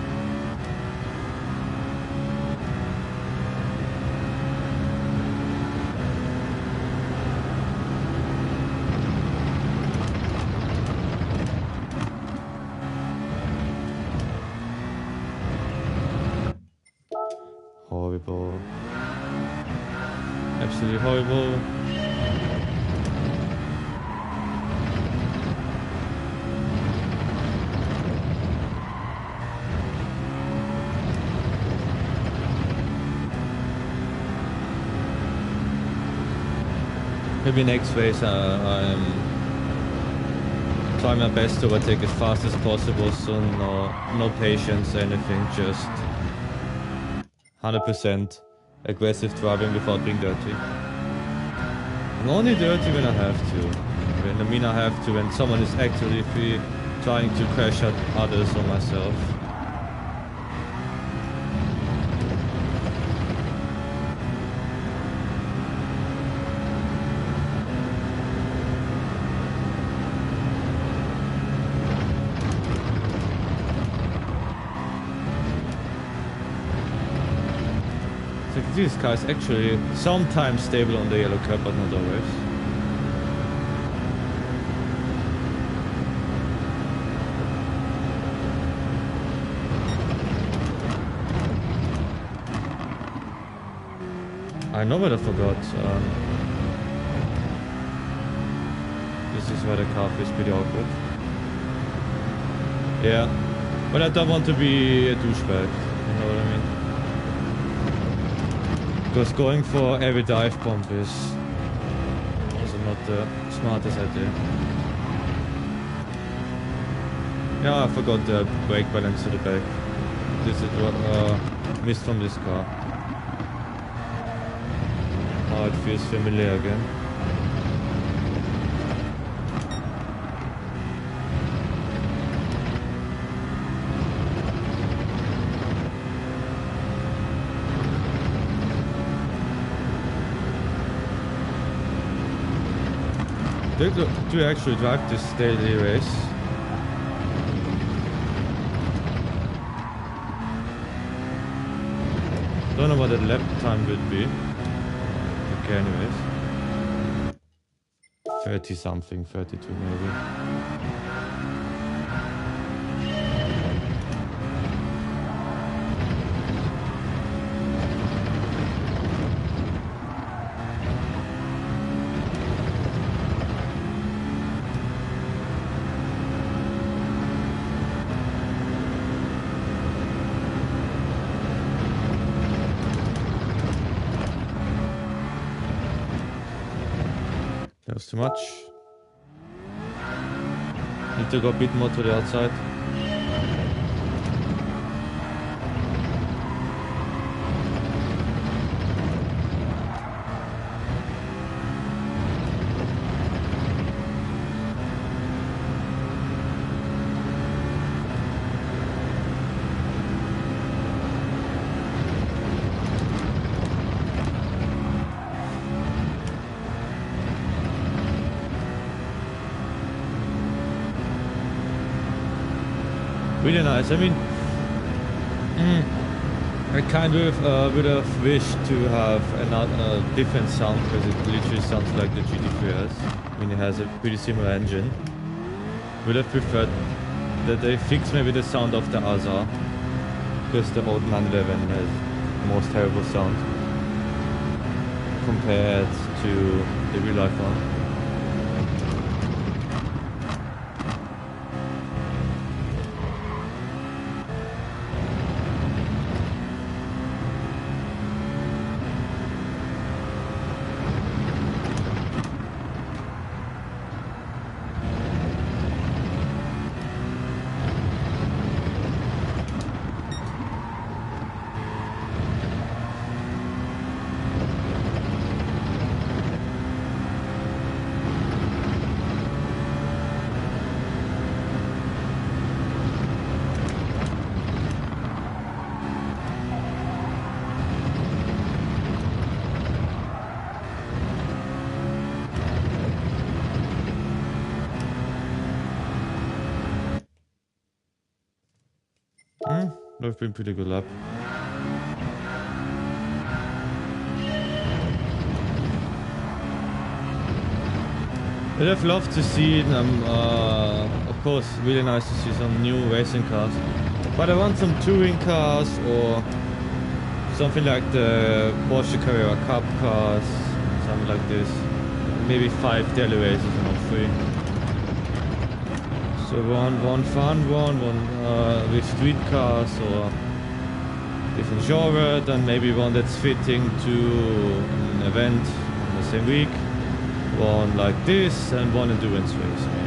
absolutely horrible. Maybe next race I'm trying my best to overtake as fast as possible, so no patience, anything, just 100% aggressive driving without being dirty. I'm only dirty when I have to. When I mean I have to, when someone is actually trying to crash at others or myself. This car is actually sometimes stable on the yellow curb, but not always. I know what I forgot. This is where the car feels pretty awkward. Yeah, but I don't want to be a douchebag, you know what I mean? Because going for every dive bomb is also not the smartest idea. Yeah, I forgot the brake balance to the back. This is what missed from this car. Oh, it feels familiar again. Do you actually drive this daily race? Don't know what the lap time would be. Okay, anyways. 30 something, 32 maybe. That's too much. Need to go a bit more to the outside. Really nice. I mean, I kind of would have wished to have another different sound, because it literally sounds like the GT3S. I mean, it has a pretty similar engine. Would have preferred that they fix maybe the sound of the Azar, because the old 911 has the most terrible sound compared to the real life one. I've been pretty good lap. I'd have loved to see them, of course, really nice to see some new racing cars. But I want some touring cars or something like the Porsche Carrera Cup cars. something like this. Maybe 5 daily races and not 3. So one fun one with street cars or different genre, then maybe one that's fitting to an event in the same week. One like this and one endurance race maybe.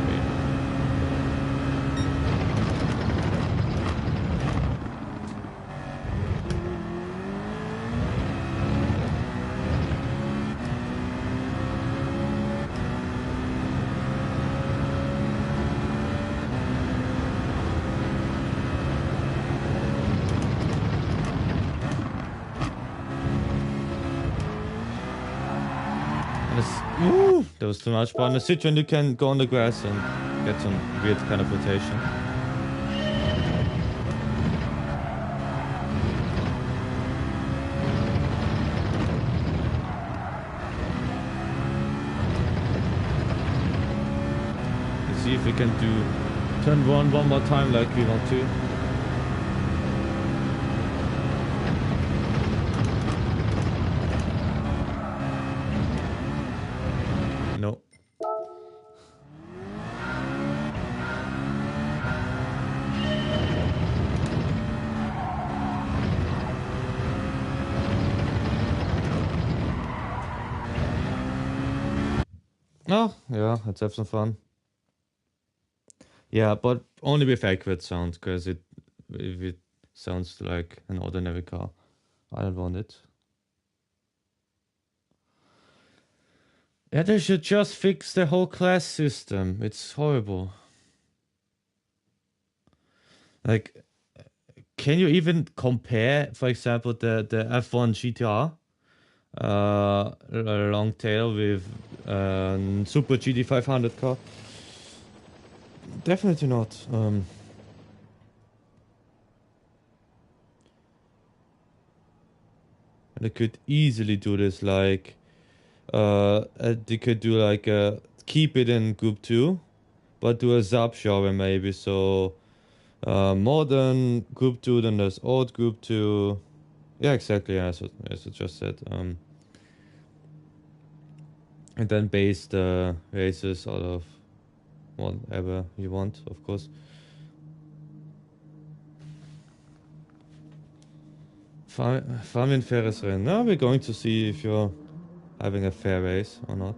Ooh, that was too much, but on the Citroen you can go on the grass and get some weird kind of rotation. Let's see if we can do turn one more time like we want to. No. Oh, yeah, let's have some fun. Yeah, but only with accurate sound, because if it sounds like an ordinary car, I don't want it. Yeah, they should just fix the whole class system. It's horrible. Like, can you even compare, for example, the F1 GTR long tail with Super GT500 car? Definitely not. And they could easily do this, like they could do like keep it in Group 2, but do a sub-genre maybe. So modern Group 2, then there's old Group 2. Yeah, exactly. As I just said. And then base the races out of whatever you want, of course. Fahren wir ein faires Rennen? Now we're going to see if you're having a fair race or not.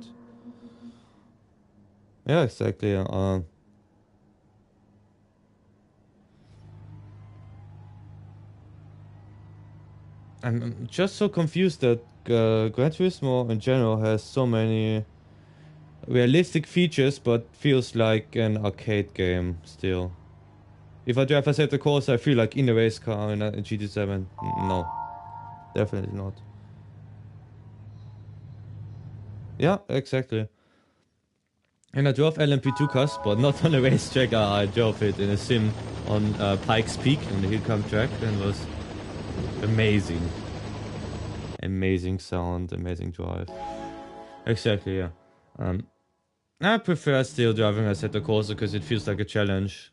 Yeah, exactly. I'm just so confused that Gran Turismo in general has so many realistic features, but feels like an arcade game still. If I drive Assetto Corsa, I feel like in a race car in a GT7. No, definitely not. Yeah, exactly. And I drove LMP2 cars, but not on a racetrack. I drove it in a sim on Pikes Peak on the Hillcamp track, and it was amazing. Amazing sound, amazing drive. Exactly, yeah. I prefer still driving Assetto Corsa because it feels like a challenge.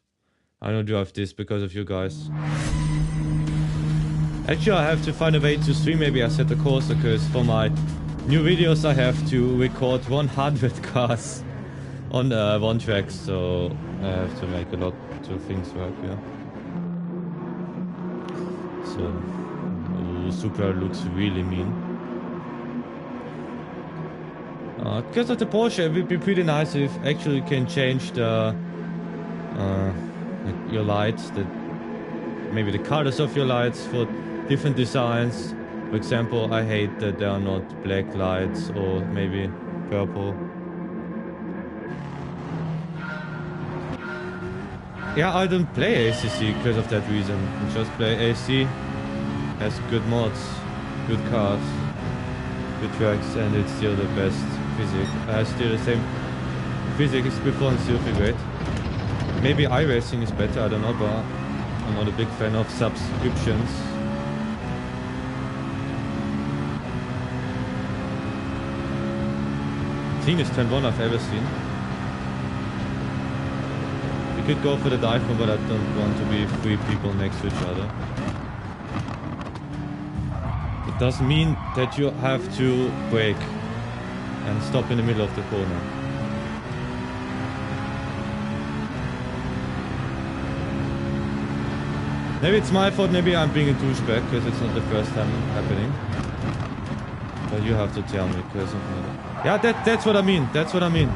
I don't drive this because of you guys. Actually, I have to find a way to stream maybe Assetto Corsa, because for my new videos I have to record 100 cars on one track, so I have to make a lot of things work, yeah. So, Supra looks really mean. Because of the Porsche, it would be pretty nice if actually you can change the like your lights, maybe the colors of your lights for different designs. For example, I hate that there are not black lights or maybe purple. Yeah, I don't play ACC because of that reason. I just play AC. Has good mods, good cars, good tracks, and it's still the best physics. Still the same physics as before and still feel great. Maybe iRacing is better, I don't know, but I'm not a big fan of subscriptions. Cleanest turn one I've ever seen. We could go for the dive, but I don't want to be 3 people next to each other. It doesn't mean that you have to brake. and stop in the middle of the corner. Maybe it's my fault, maybe I'm being a douchebag because it's not the first time happening. But you have to tell me because yeah, that's what I mean. That's what I mean.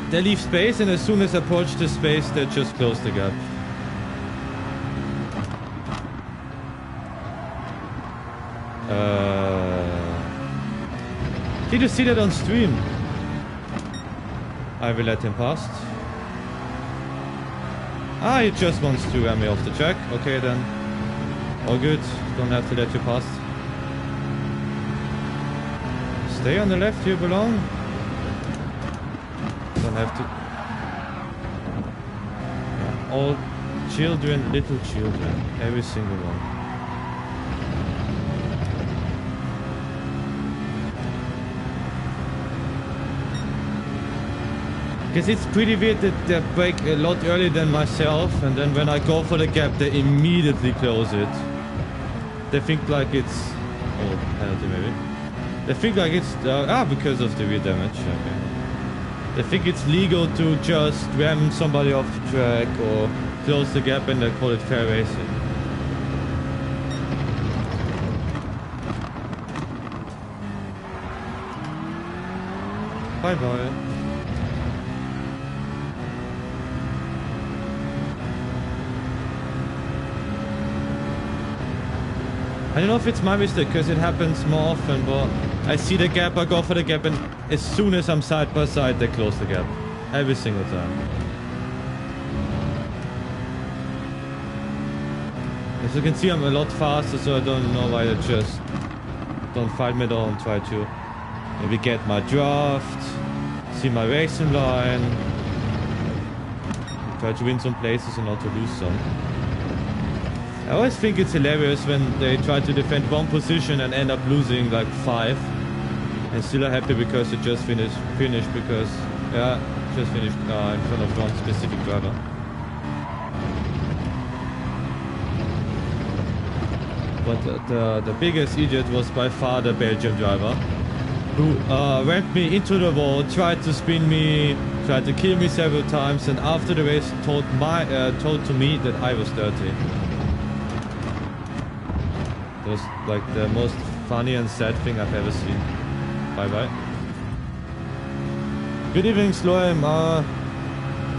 They leave space, and as soon as I approach the space, they just close the gap. Did you see that on stream? I will let him past. Ah, he just wants to ram me off the track. Okay then. All good. Don't have to let you past. Stay on the left, you belong. Don't have to. Yeah, all children, little children. Every single one. Because it's pretty weird that they brake a lot earlier than myself, and then when I go for the gap, they immediately close it. They think like it's... oh, penalty maybe. They think like it's... because of the rear damage. Okay. They think it's legal to just ram somebody off the track or close the gap, and they call it fair racing. Bye bye. I don't know if it's my mistake, because it happens more often, but I see the gap, I go for the gap, and as soon as I'm side by side, they close the gap. Every single time. As you can see, I'm a lot faster, so I don't know why they just don't fight me at all and try to maybe get my draft, see my racing line, try to win some places and not to lose some. I always think it's hilarious when they try to defend one position and end up losing like 5 and still are happy because they just finished because just finished in front of one specific driver. But the biggest idiot was by far the Belgian driver, who rammed me into the wall, tried to spin me, tried to kill me several times, and after the race told to me that I was dirty. It was like the most funny and sad thing I've ever seen. Bye bye. Good evening, Sloim.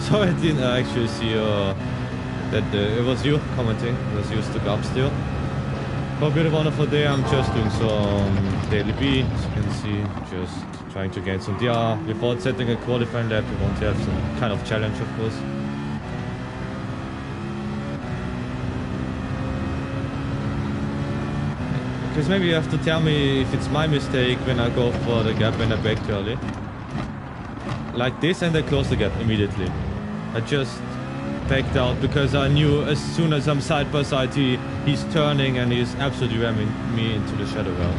Sorry I didn't actually see that it was you commenting. It was you stuck up still. Hope you had a wonderful day. I'm just doing some daily B, as you can see. Just trying to gain some DR. Before setting a qualifying lap, we want to have some kind of challenge, of course. Because maybe you have to tell me if it's my mistake when I go for the gap and I brake too early. Like this, and I close the gap immediately. I just backed out because I knew as soon as I'm side by side he's turning and he's absolutely ramming me into the shadow well.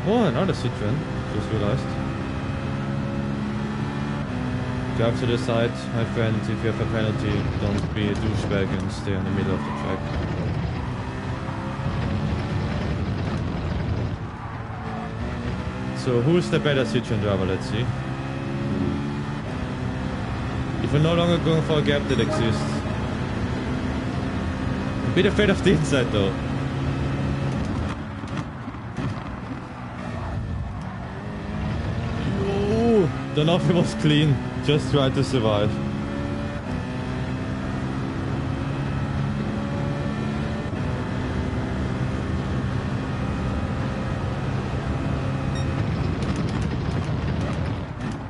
Oh, another Citroen, just realized. Drive to the side, my friend. If you have a penalty, don't be a douchebag and stay in the middle of the track. So who's the better Citroen driver? Let's see. If we're no longer going for a gap that exists. A bit afraid of the inside though. Don't know if it was clean, just try to survive.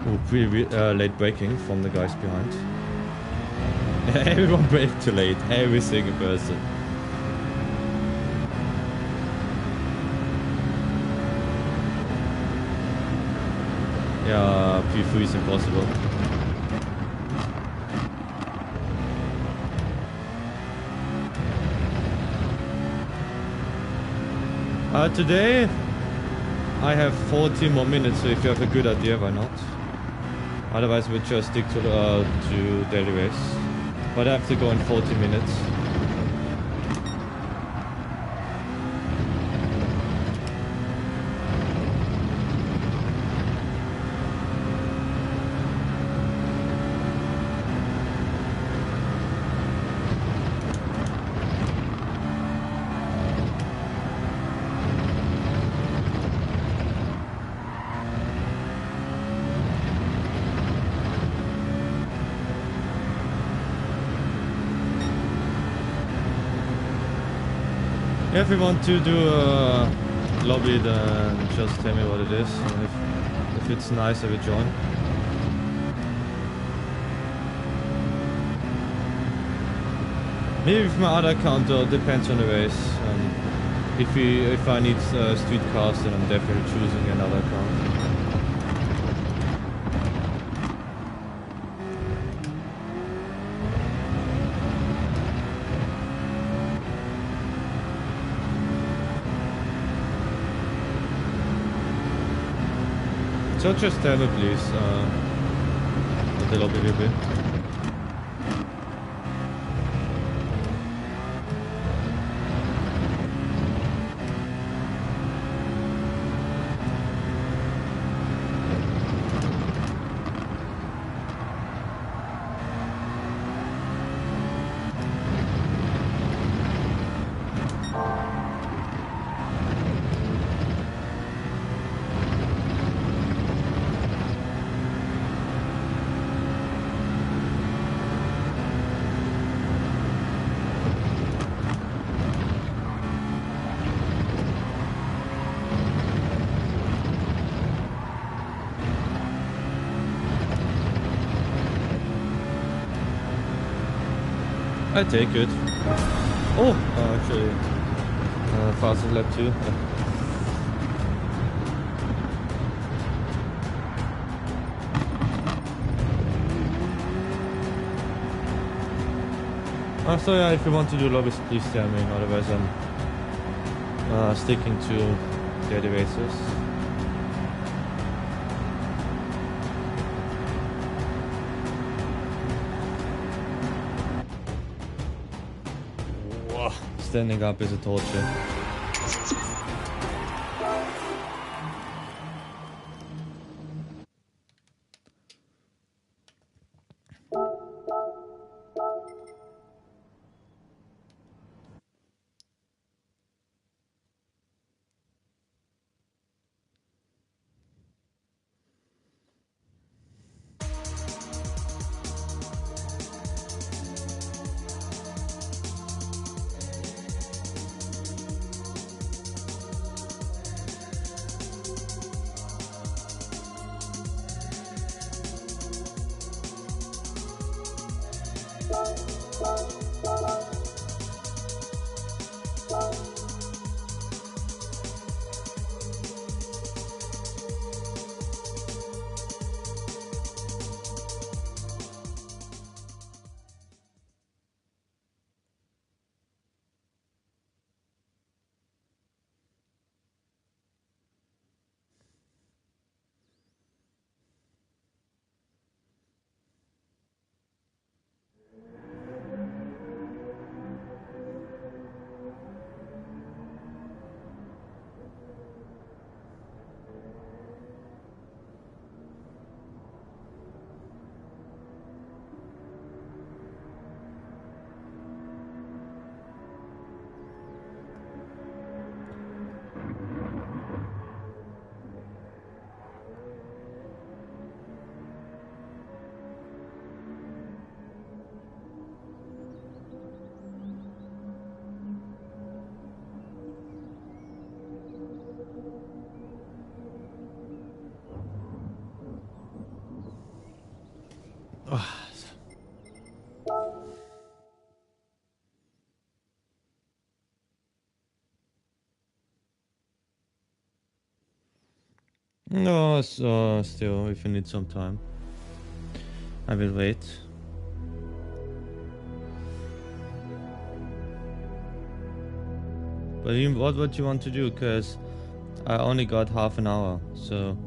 Oh, pretty late braking from the guys behind. Everyone braked too late, every single person. Yeah, P3 is impossible. Today I have 40 more minutes, so if you have a good idea, why not? Otherwise, we'll just stick to daily race. But I have to go in 40 minutes. If you want to do a lobby, then just tell me what it is. And if it's nice, I will join. Maybe with my other account, depends on the race. If I need street cars, then I'm definitely choosing another account. So just tell me please what the lobby will be. I take it. Oh, actually, fastest lap too. So yeah, if you want to do lobbies, please tell me. Otherwise, I'm sticking to daily races. Standing up is a torture. No, still, if you need some time, I will wait. But what you want to do? Because I only got half an hour, so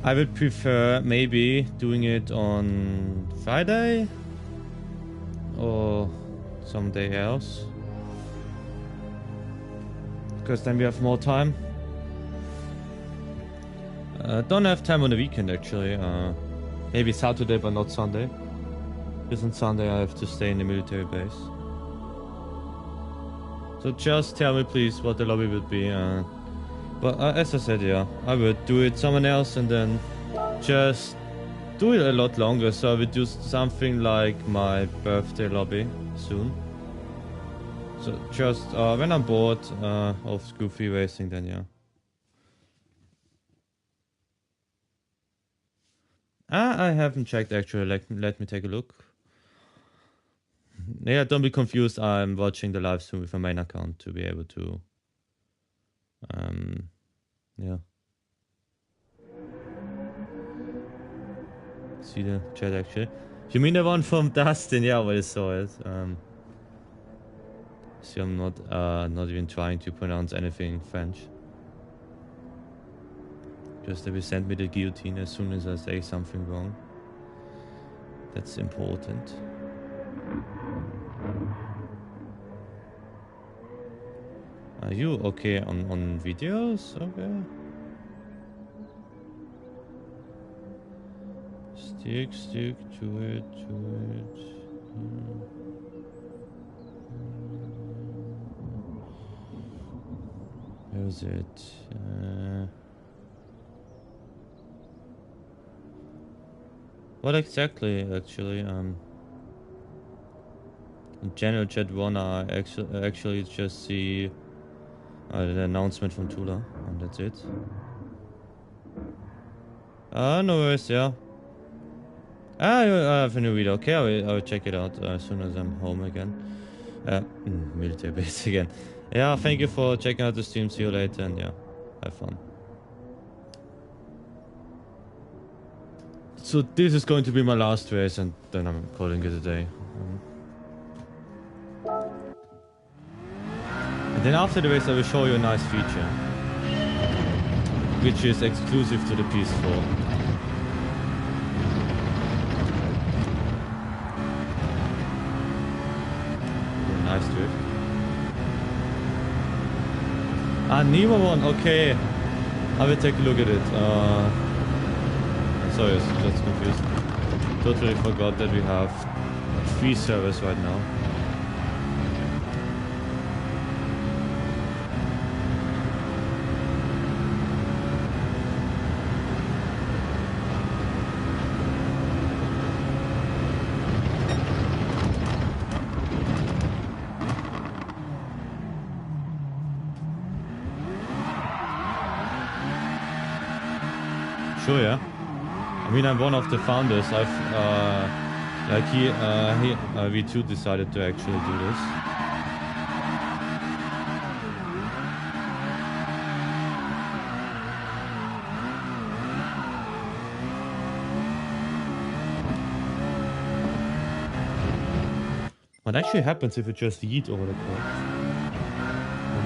I would prefer maybe doing it on Friday or someday else, because then we have more time. Don't have time on the weekend actually. Maybe Saturday but not Sunday, because on Sunday I have to stay in the military base. So just tell me please what the lobby would be. But as I said, yeah, I would do it someone else and then just do it a lot longer. So I would do something like my birthday lobby soon. So just when I'm bored of Goofy Racing, then yeah. I haven't checked actually. Let me take a look. Yeah, don't be confused. I'm watching the live stream with my main account to be able to. Yeah. See the chat actually. You mean the one from Dustin? Yeah, well, I saw it. See, I'm not even trying to pronounce anything in French. Just they will send me the guillotine as soon as I say something wrong. That's important. Are you okay on videos? Okay. Stick to it. Where is it? What exactly, actually? In general chat 1, I actually just see the announcement from Tula, and that's it. No worries, yeah. I have a new video. Okay, I will check it out as soon as I'm home again. Military base again. Yeah, thank you for checking out the stream. See you later, and yeah, have fun. So this is going to be my last race, and then I'm calling it a day. And then after the race, I will show you a nice feature, which is exclusive to the PS4. Nice drift. Nemo one, okay. I will take a look at it. Sorry, I was just confused. Totally forgot that we have 3 servers right now. Sure, yeah. I mean, I'm one of the founders. We too decided to actually do this. What actually happens if you just yeet over the course?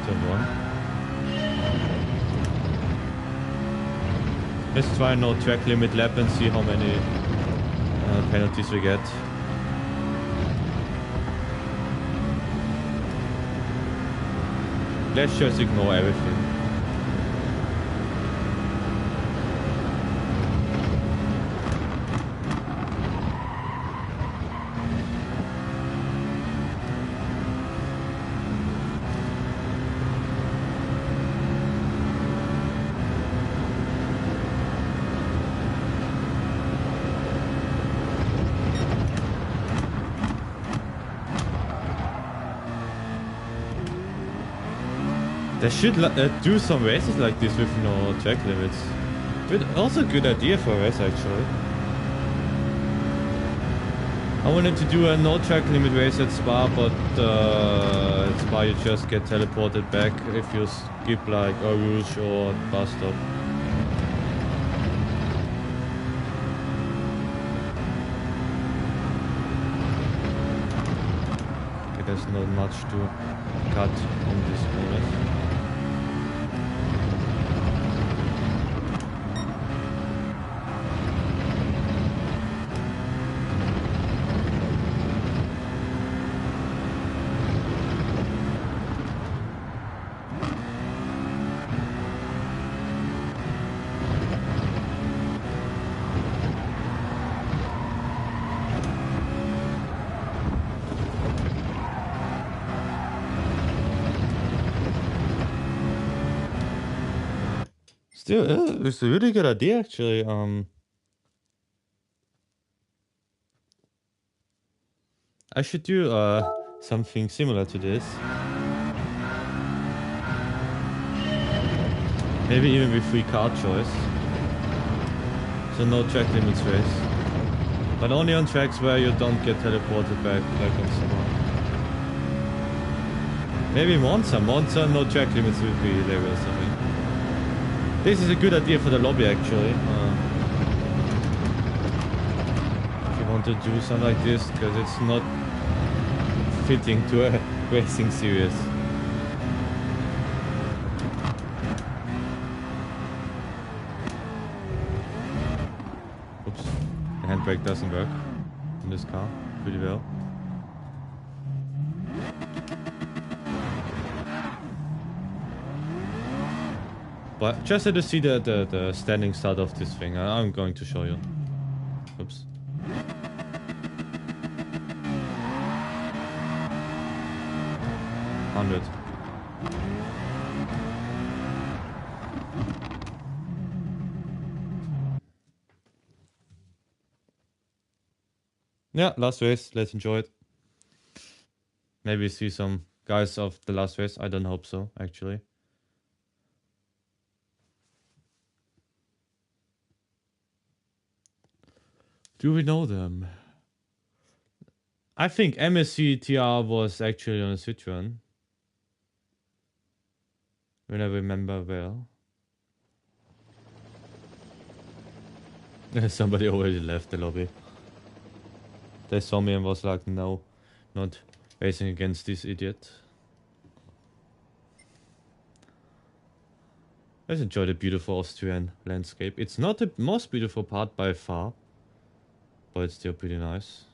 1-1. Let's try no track limit lap and see how many penalties we get. Let's just ignore everything. They should do some races like this with no track limits. But also a good idea for a race actually. I wanted to do a no track limit race at Spa, but at Spa you just get teleported back if you skip like a Rouge or bus stop. Okay, there's not much to cut on this bonus. Still, it's a really good idea actually. I should do something similar to this. Maybe even with free card choice. So no track limits race. But only on tracks where you don't get teleported back like on someone. Maybe Monza. Monza, no track limits would be hilarious, I think. This is a good idea for the lobby actually. If you want to do something like this, because it's not fitting to a racing series. Oops, the handbrake doesn't work in this car pretty well. But just to see the standing start of this thing, I'm going to show you. Oops. $100. Yeah, last race. Let's enjoy it. Maybe see some guys of the last race. I don't hope so, actually. Do we know them? I think MSC TR was actually on a Citroen. When I remember well. Somebody already left the lobby. They saw me and was like, no, not racing against this idiot. Let's enjoy the beautiful Austrian landscape. It's not the most beautiful part by far, but it's still pretty nice.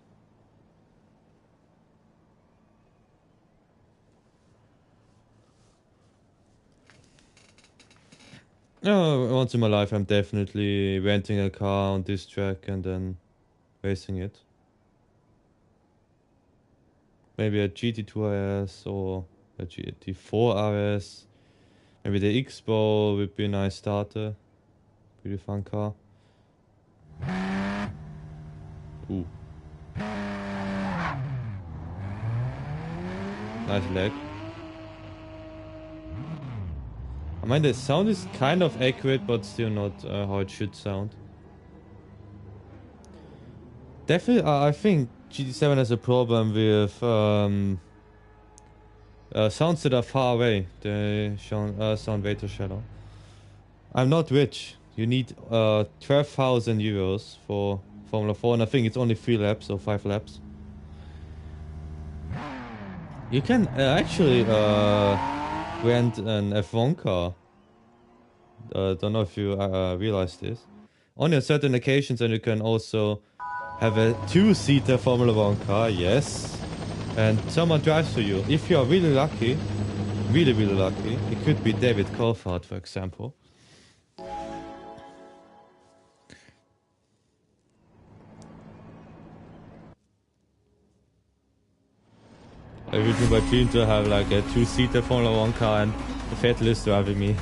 No, once in my life I'm definitely renting a car on this track and then racing it. Maybe a GT2 RS or a GT4 RS. Maybe the X-Bow would be a nice starter. Pretty fun car. Ooh. Nice leg. I mean, the sound is kind of accurate, but still not how it should sound. Definitely, I think GT7 has a problem with sounds that are far away. They sound way too shallow. I'm not rich. You need 12,000 euros for Formula 4, and I think it's only 3 laps or 5 laps. You can actually rent an F1 car. Don't know if you realize this. Only on certain occasions, and you can also have a 2-seater Formula 1 car, yes. And someone drives for you. If you are really lucky, really lucky, it could be David Coulthard, for example. I would do my dream to have like a 2-seater Formula 1 car and the Vettel is driving me.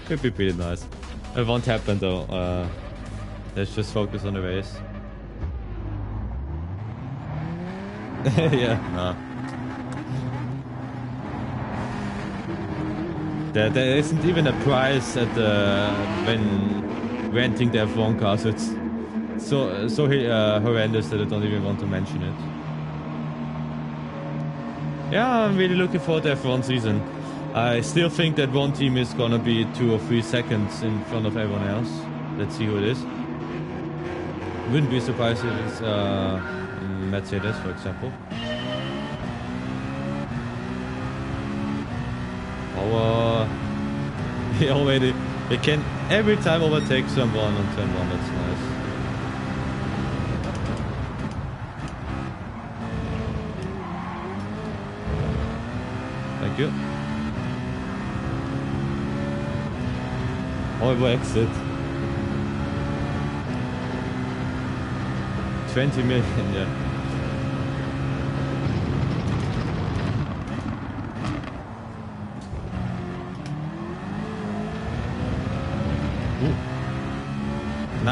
Could be pretty nice. It won't happen though. Let's just focus on the race. Yeah, nah. There isn't even a price at when renting the F1 car, so it's so horrendous that I don't even want to mention it. Yeah, I'm really looking forward to F1 season. I still think that one team is gonna be 2 or 3 seconds in front of everyone else. Let's see who it is. Wouldn't be surprised if it's Mercedes, for example. Power. They can every time overtake someone on turn 1. That's nice. Thank you. Horrible exit. 20 million, yeah.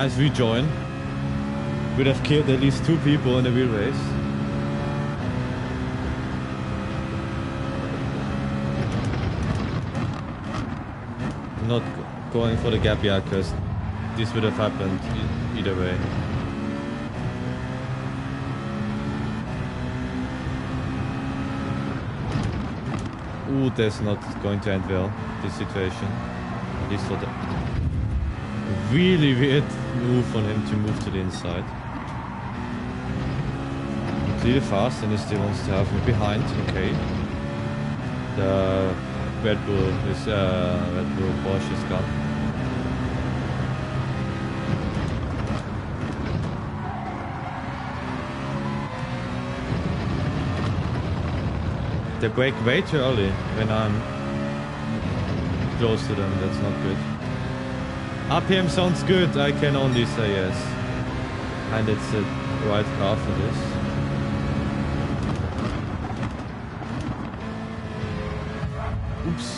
Nice rejoin. Would have killed at least 2 people in the wheel race. Not going for the gap yet, because this would have happened either way. Ooh, that's not going to end well, this situation. At least for the really weird move on him to move to the inside. Clearly fast, and he still wants to have me behind. Okay. The Red Bull Porsche is gone. They brake way too early when I'm close to them. That's not good. RPM sounds good. I can only say yes. And it's the right car for this. Oops.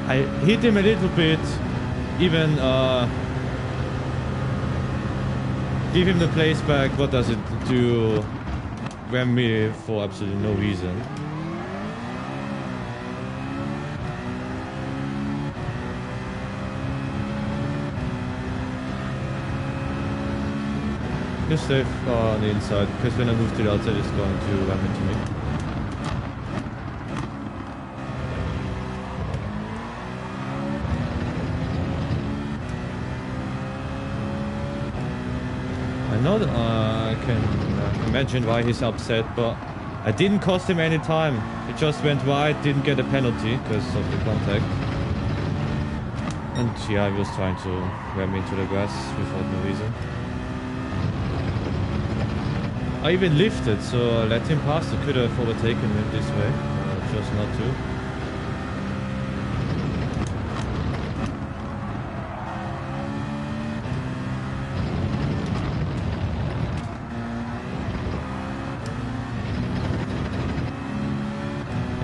I hit him a little bit. Even give him the place back. What does it do? Ram me for absolutely no reason. Just stay on the inside, because when I move to the outside, it's going to ram into me. I know that I can imagine why he's upset, but I didn't cost him any time. He just went wide, didn't get a penalty because of the contact. And yeah, I was trying to ram into the grass without no reason. I even lifted, so I let him pass. I could have overtaken him this way, just not to.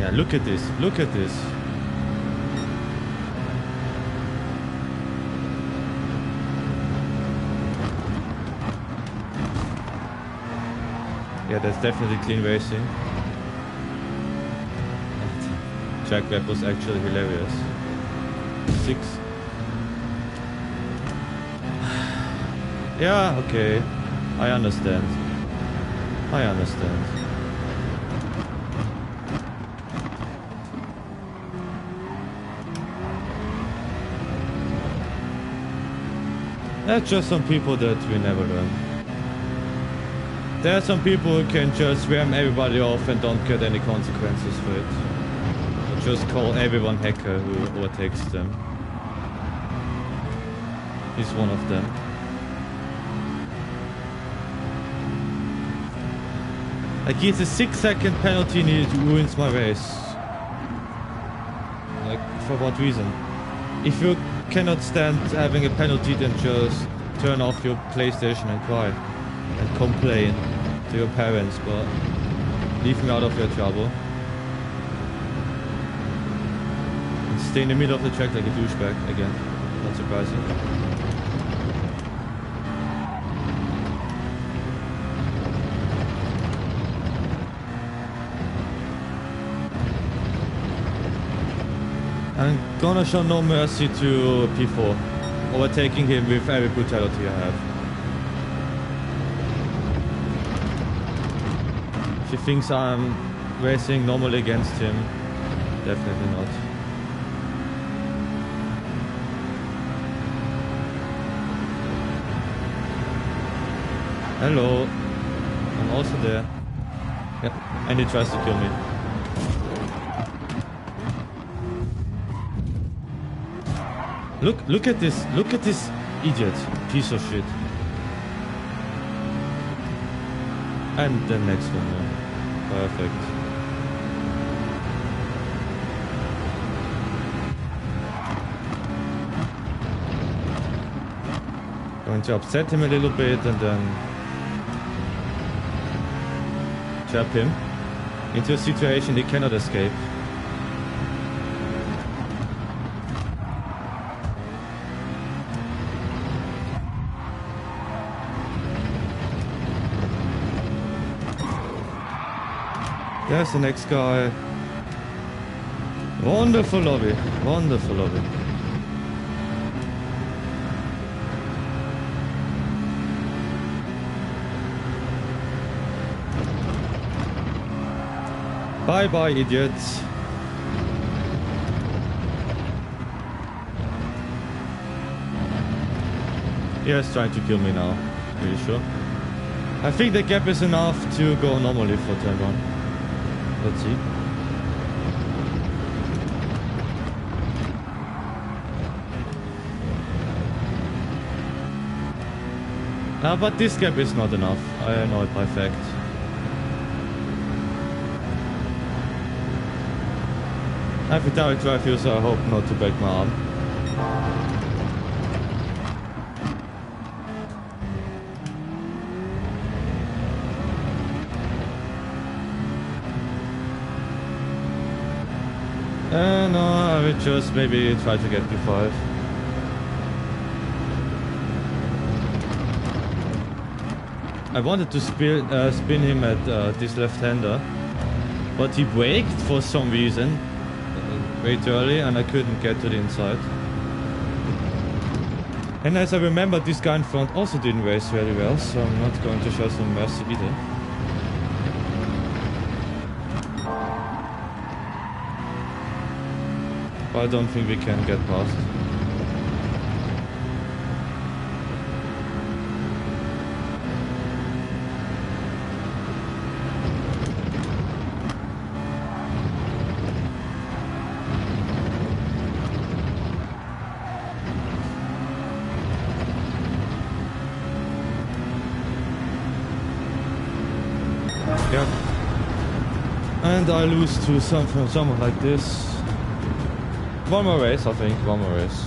Yeah, look at this, look at this. Yeah, that's definitely clean racing. Track lap was actually hilarious. 6. Yeah, okay. I understand. I understand. That's just some people that we never learn. There are some people who can just ram everybody off and don't get any consequences for it. Or just call everyone hacker who overtakes them. He's one of them. Like, it's a 6-second penalty and it ruins my race. Like, for what reason? If you cannot stand having a penalty, then just turn off your PlayStation and cry. And complain to your parents, but leave me out of your trouble. And stay in the middle of the track like a douchebag again. Not surprising. I'm gonna show no mercy to P4, overtaking him with every brutality I have. If he thinks I'm racing normally against him, definitely not. Hello, I'm also there. Yep, and he tries to kill me. Look at this idiot, piece of shit. And the next one, yeah. Perfect. Going to upset him a little bit and then trap him into a situation they cannot escape. There's the next guy. Wonderful lobby. Wonderful lobby. Bye bye, idiots. He's trying to kill me now. Pretty sure. I think the gap is enough to go normally for turn 1. Let's see. But this gap is not enough. I know it by fact. I have a direct drive here, so I hope not to break my arm. No, I will just maybe try to get P5. I wanted to spin him at this left-hander, but he braked for some reason way too early and I couldn't get to the inside. And as I remember, this guy in front also didn't race very well, so I'm not going to show some mercy either. I don't think we can get past. Yeah. And I lose to someone like this. One more race, I think. One more race.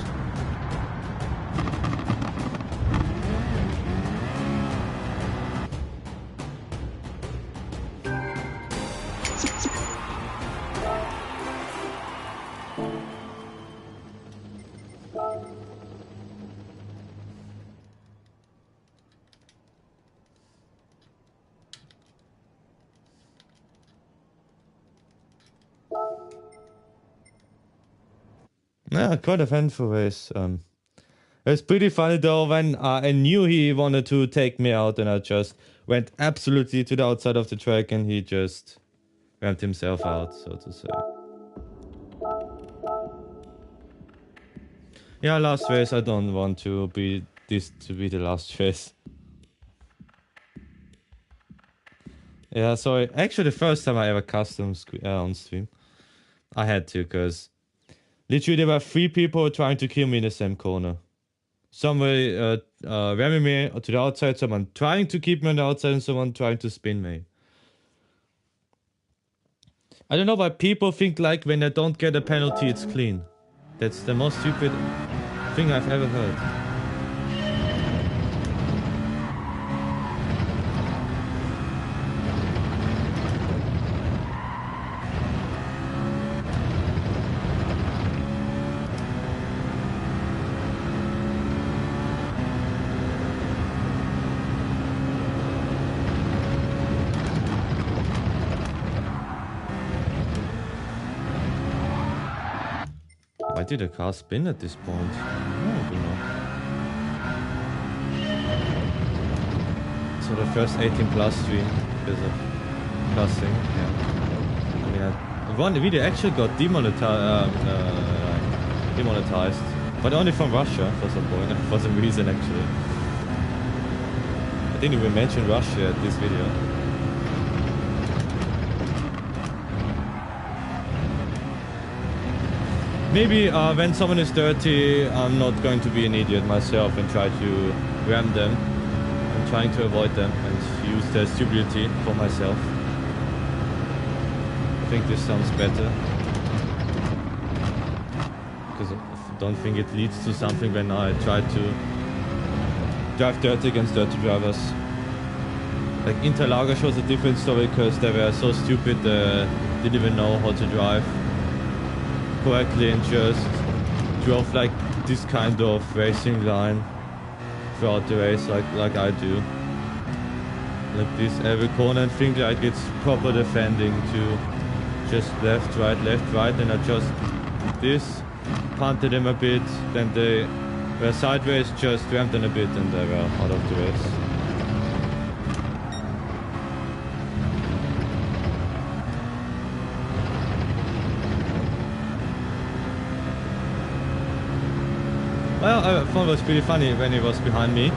Yeah, quite a eventful race. It's pretty funny though when I knew he wanted to take me out and I just went absolutely to the outside of the track and he just ramped himself out, so to say. Yeah, last race. I don't want to be this to be the last race. Yeah, so actually the first time I ever custom on stream, I had to, because literally there were 3 people trying to kill me in the same corner. Someone ramming me to the outside, someone trying to keep me on the outside, and someone trying to spin me. I don't know why people think like when they don't get a penalty it's clean. That's the most stupid thing I've ever heard. Why did the car spin at this point? I don't know. So the first 18 plus stream because of cussing, yeah. One video actually got demonetized, but only from Russia for some point, for some reason actually. I didn't even mention Russia at this video. Maybe when someone is dirty, I'm not going to be an idiot myself and try to ram them. I'm trying to avoid them and use their stupidity for myself. I think this sounds better. Because I don't think it leads to something when I try to drive dirty against dirty drivers. Like Interlager shows a different story because they were so stupid didn't even know how to drive correctly and just drove like this kind of racing line throughout the race like I do. Like this every corner and think like it's proper defending to just left, right, and I just this, punted him a bit, then they were sideways, just rammed them a bit and they were out of the race. Well, I thought it was pretty funny when he was behind me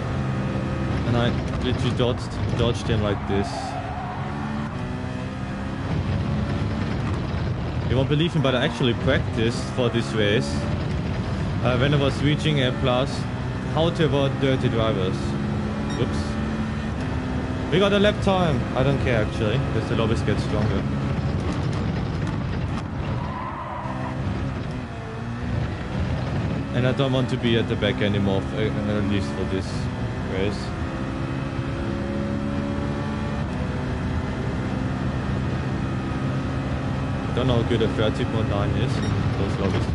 and I literally dodged him like this. You won't believe me, but I actually practiced for this race when I was reaching A+, how to avoid dirty drivers. Oops. We got a lap time. I don't care actually, because the lobbies get stronger. And I don't want to be at the back anymore, at least for this race. I don't know how good a 30.9 is, those lobbies.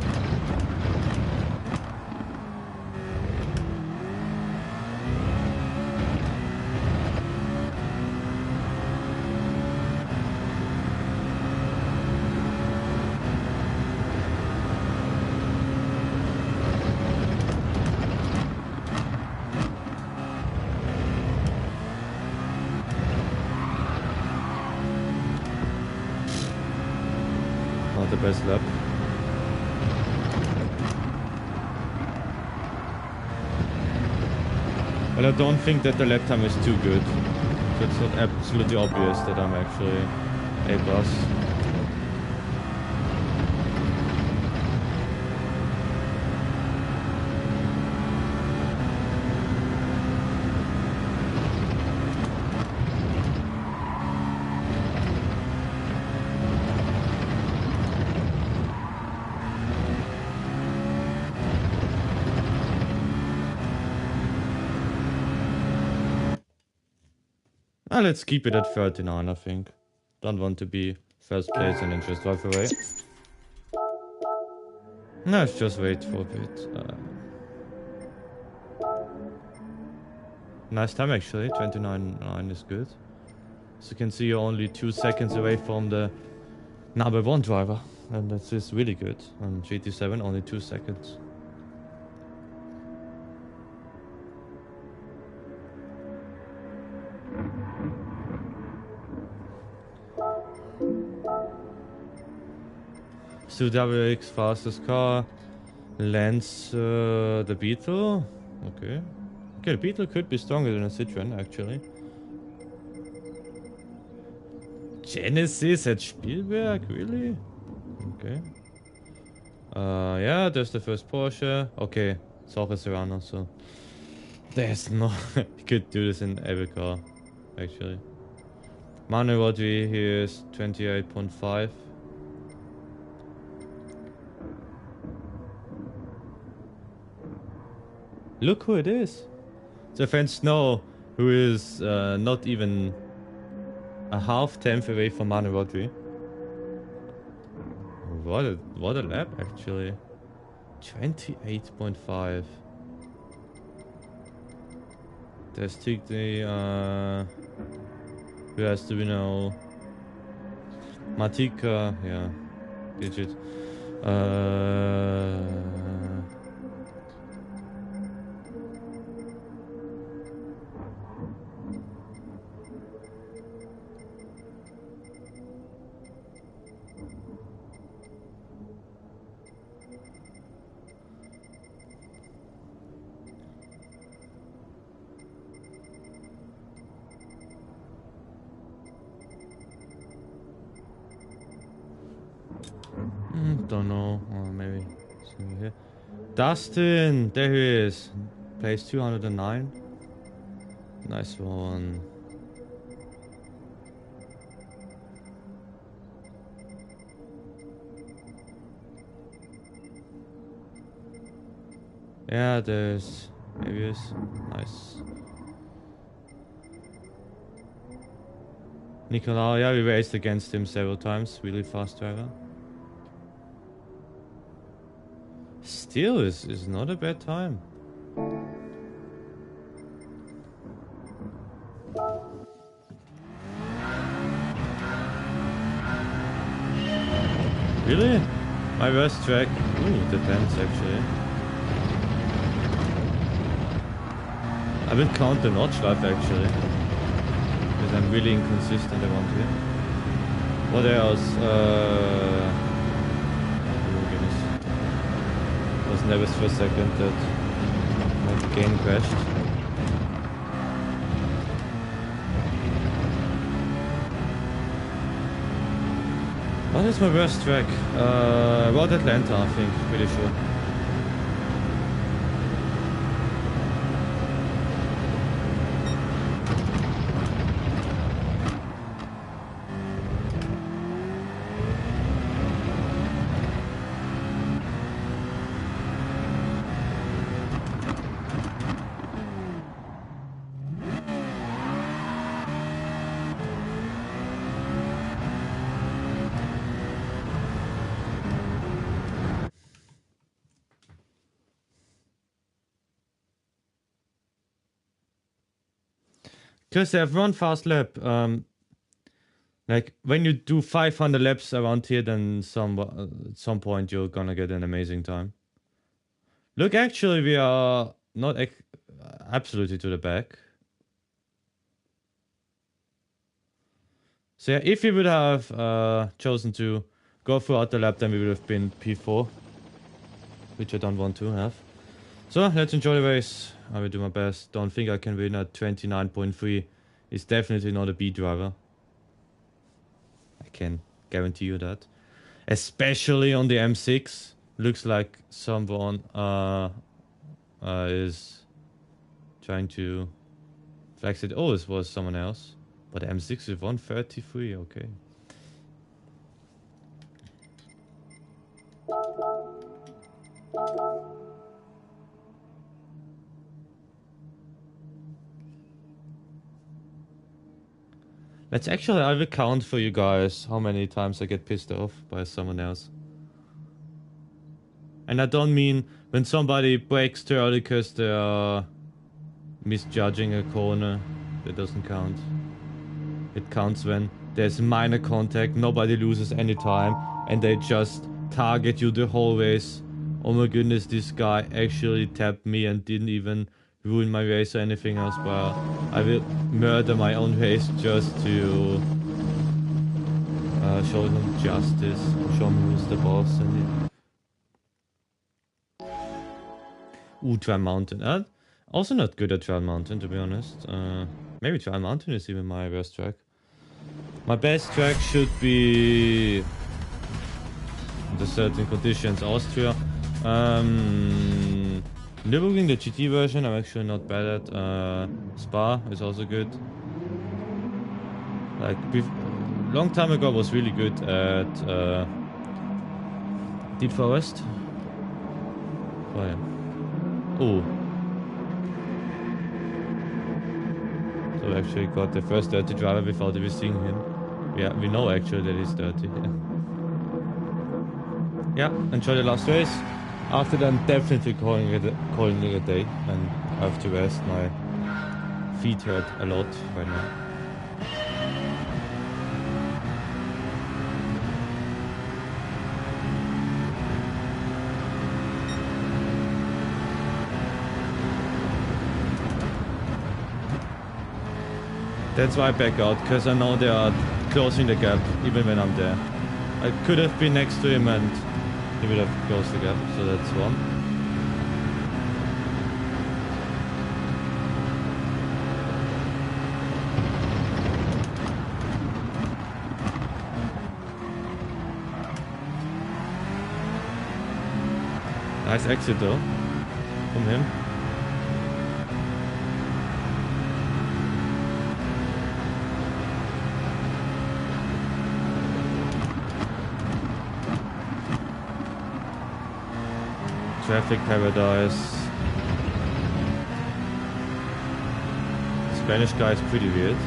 Not the best lap. But I don't think that the lap time is too good. So it's not absolutely obvious that I'm actually A+. Let's keep it at 39, I think. Don't want to be first place and then just drive away. No, let's just wait for a bit. Nice time actually, 29.9 is good. As you can see, you're only 2 seconds away from the number 1 driver. And that's just really good. On GT7, only 2 seconds. So WX fastest car, Lance the Beetle. Okay. Okay, the Beetle could be stronger than a Citroen actually. Genesis at Spielberg, really? Okay. Yeah, there's the first Porsche. Okay, it's auch a Serrano, so there's no. You could do this in every car, actually. Manuel Rodri here is 28.5. Look who it is. It's a fan Snow, who is not even a half tenth away from Manu Rodri. What a lap actually. 28.5. There's Tigny, who has to be now? Matika, yeah. Digit. Don't know, or maybe it's here. Dustin, there he is. Place 209. Nice one. Yeah, there's maybe is nice. Nicolau, yeah, we raced against him several times. Really fast driver. Still is not a bad time. Really? My worst track? Ooh, depends actually. I will count the notch life actually. Because I'm really inconsistent around here. What else? Oh goodness. I was nervous for a second that my game crashed. What is my worst track? About Atlanta, I think, pretty sure. Because they have one fast lap. Like when you do 500 laps around here, then at some point you're gonna get an amazing time. Look, actually, we are not absolutely to the back. So yeah, if we would have chosen to go throughout the lap, then we would have been P4, which I don't want to have. So let's enjoy the race. I will do my best. Don't think I can win at 29.3. It's definitely not a B driver. I can guarantee you that. Especially on the M6. Looks like someone is trying to flex it. Oh, this was someone else. But M6 is 133, okay. I will count for you guys how many times I get pissed off by someone else. And I don't mean when somebody brakes too early because they are misjudging a corner. That doesn't count. It counts when there's minor contact, nobody loses any time, and they just target you the whole race. Oh my goodness, this guy actually tapped me and didn't even ruin my race or anything else, but I will murder my own race just to show him justice, show him who's the boss. Ooh, Trial Mountain. Also not good at Trial Mountain, to be honest. Maybe Trial Mountain is even my worst track. My best track should be the certain conditions Austria. Nürburgring, the GT version, I'm actually not bad at. Spa is also good. Like, long time ago I was really good at Deep Forest. Oh yeah. Oh. So we actually got the first dirty driver without even seeing him. Yeah, we know actually that he's dirty. Yeah, enjoy the last race. After that, I'm definitely calling it a day, and I have to rest. My feet hurt a lot right now. That's why I back out, because I know they are closing the gap, even when I'm there. I could have been next to him and he would have closed the gap, so that's one. Nice exit though, from him. Traffic paradise. Spanish guy is pretty weird.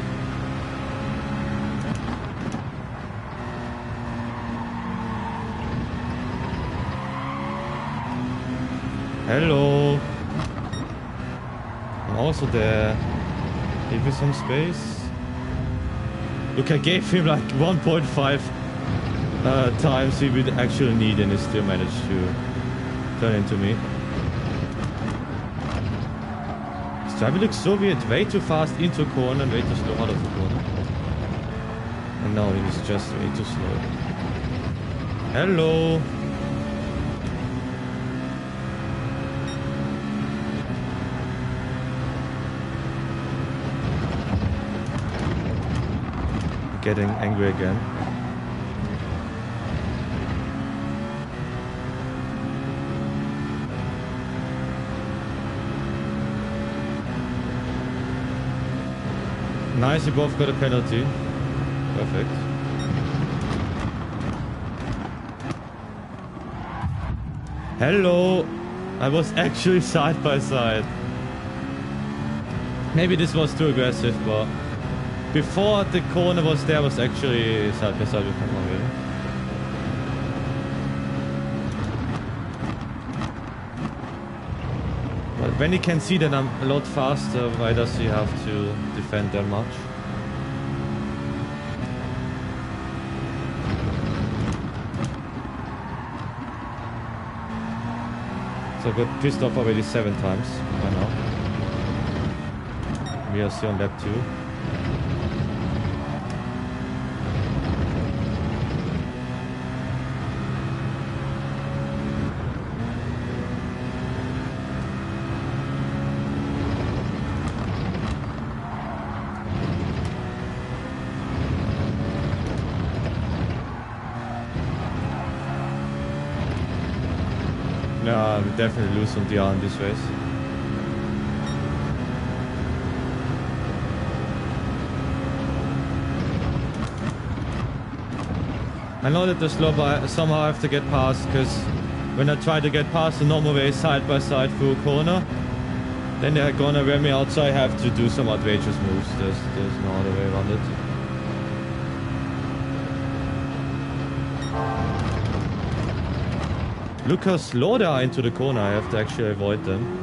Hello. I'm also there. Give me some space. Look, I gave him like 1.5 times he would actually need, and he still managed to turn into me. This driver looks so weird. Way too fast into a corner and way too slow out of the corner. And now he's just way too slow. Hello. Getting angry again. Nice, you both got a penalty. Perfect. Hello! I was actually side by side. Maybe this was too aggressive, but before the corner was there, I was actually side by side with him already. But when he can see that I'm a lot faster, why does he have to defend that much? So I got pissed off already 7 times by now. We are still on lap 2. Yeah, we definitely lose on DR in this race. I know that the slow, but somehow I have to get past, because when I try to get past the normal way side by side through a corner, then they're gonna wear me out, so I have to do some outrageous moves. There's no other way around it. Look how slow they are into the corner. I have to actually avoid them.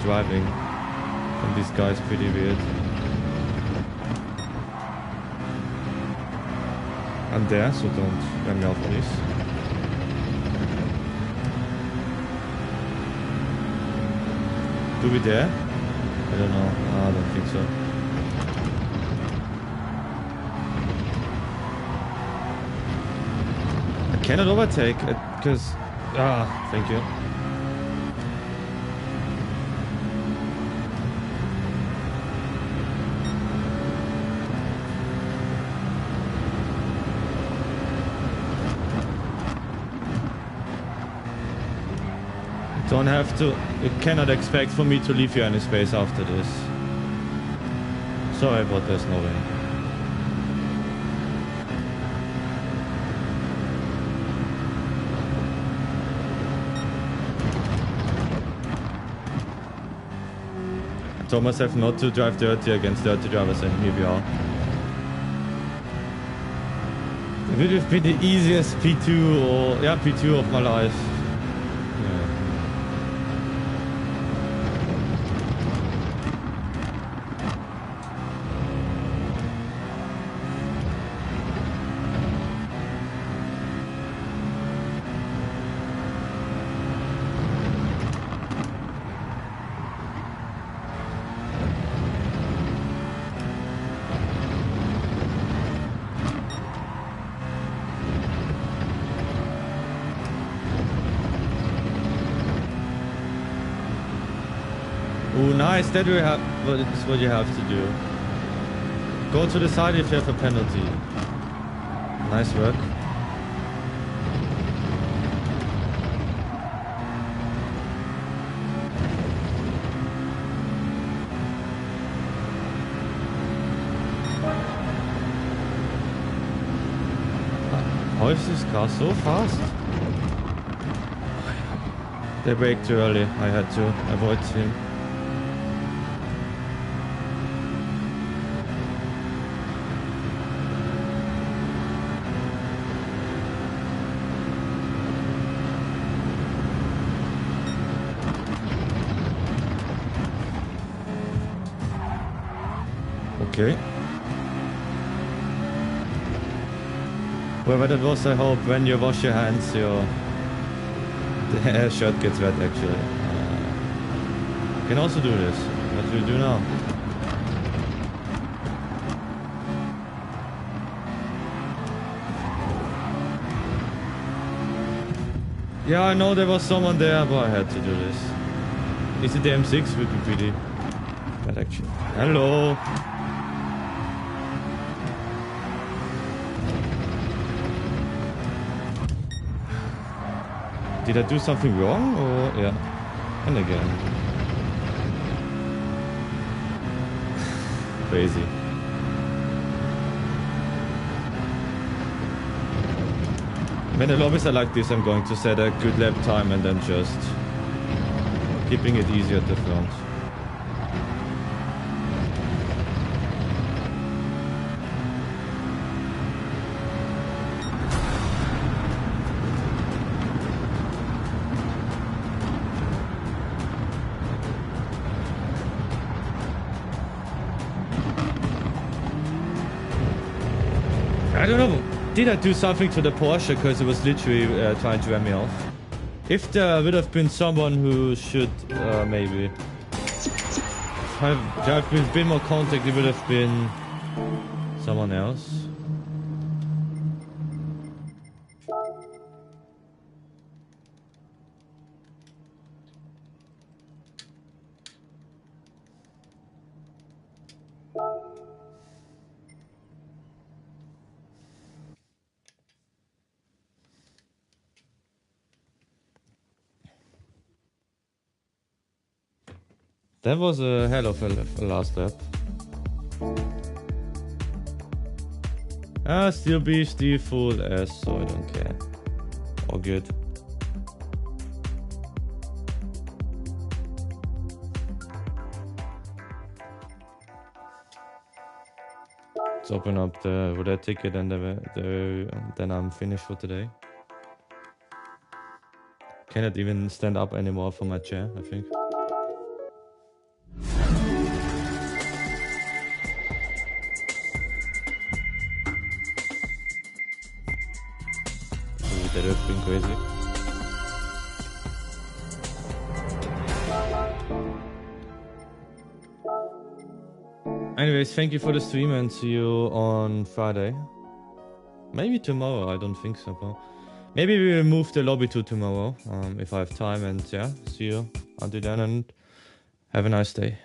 Driving, and this guy's pretty weird. I'm there, so don't run me off, please. Do we dare? I don't know. I don't think so. I cannot overtake because... thank you. Don't have to, you cannot expect for me to leave you any space after this. Sorry, but there's no way. I told myself not to drive dirty against dirty drivers, and here we are. It would have been the easiest P2 or, yeah, P2 of my life. Nice, that is what you have to do. Go to the side if you have a penalty. Nice work. is this car so fast? They braked too early. I had to avoid him. Okay. Whoever that was, I hope when you wash your hands, the shirt gets wet actually. You can also do this. What do you do now? Yeah, I know there was someone there, but I had to do this. At least the M6 would be pretty bad actually. Hello! Did I do something wrong or yeah? And again. Crazy. When the lobbies are like this, I'm going to set a good lap time and then just keeping it easy at the front. I don't know. Did I do something to the Porsche because it was literally trying to ram me off? If there would have been someone who should maybe have been more contact, it would have been someone else. That was a hell of a last lap. Still be still full S, so I don't care. All good. Let's open up the roulette ticket and then I'm finished for today. Cannot even stand up anymore from my chair, I think. That would have been crazy. Anyways, thank you for the stream and see you on Friday. Maybe tomorrow, I don't think so. But maybe we will move the lobby to tomorrow if I have time, and yeah, see you until then and have a nice day.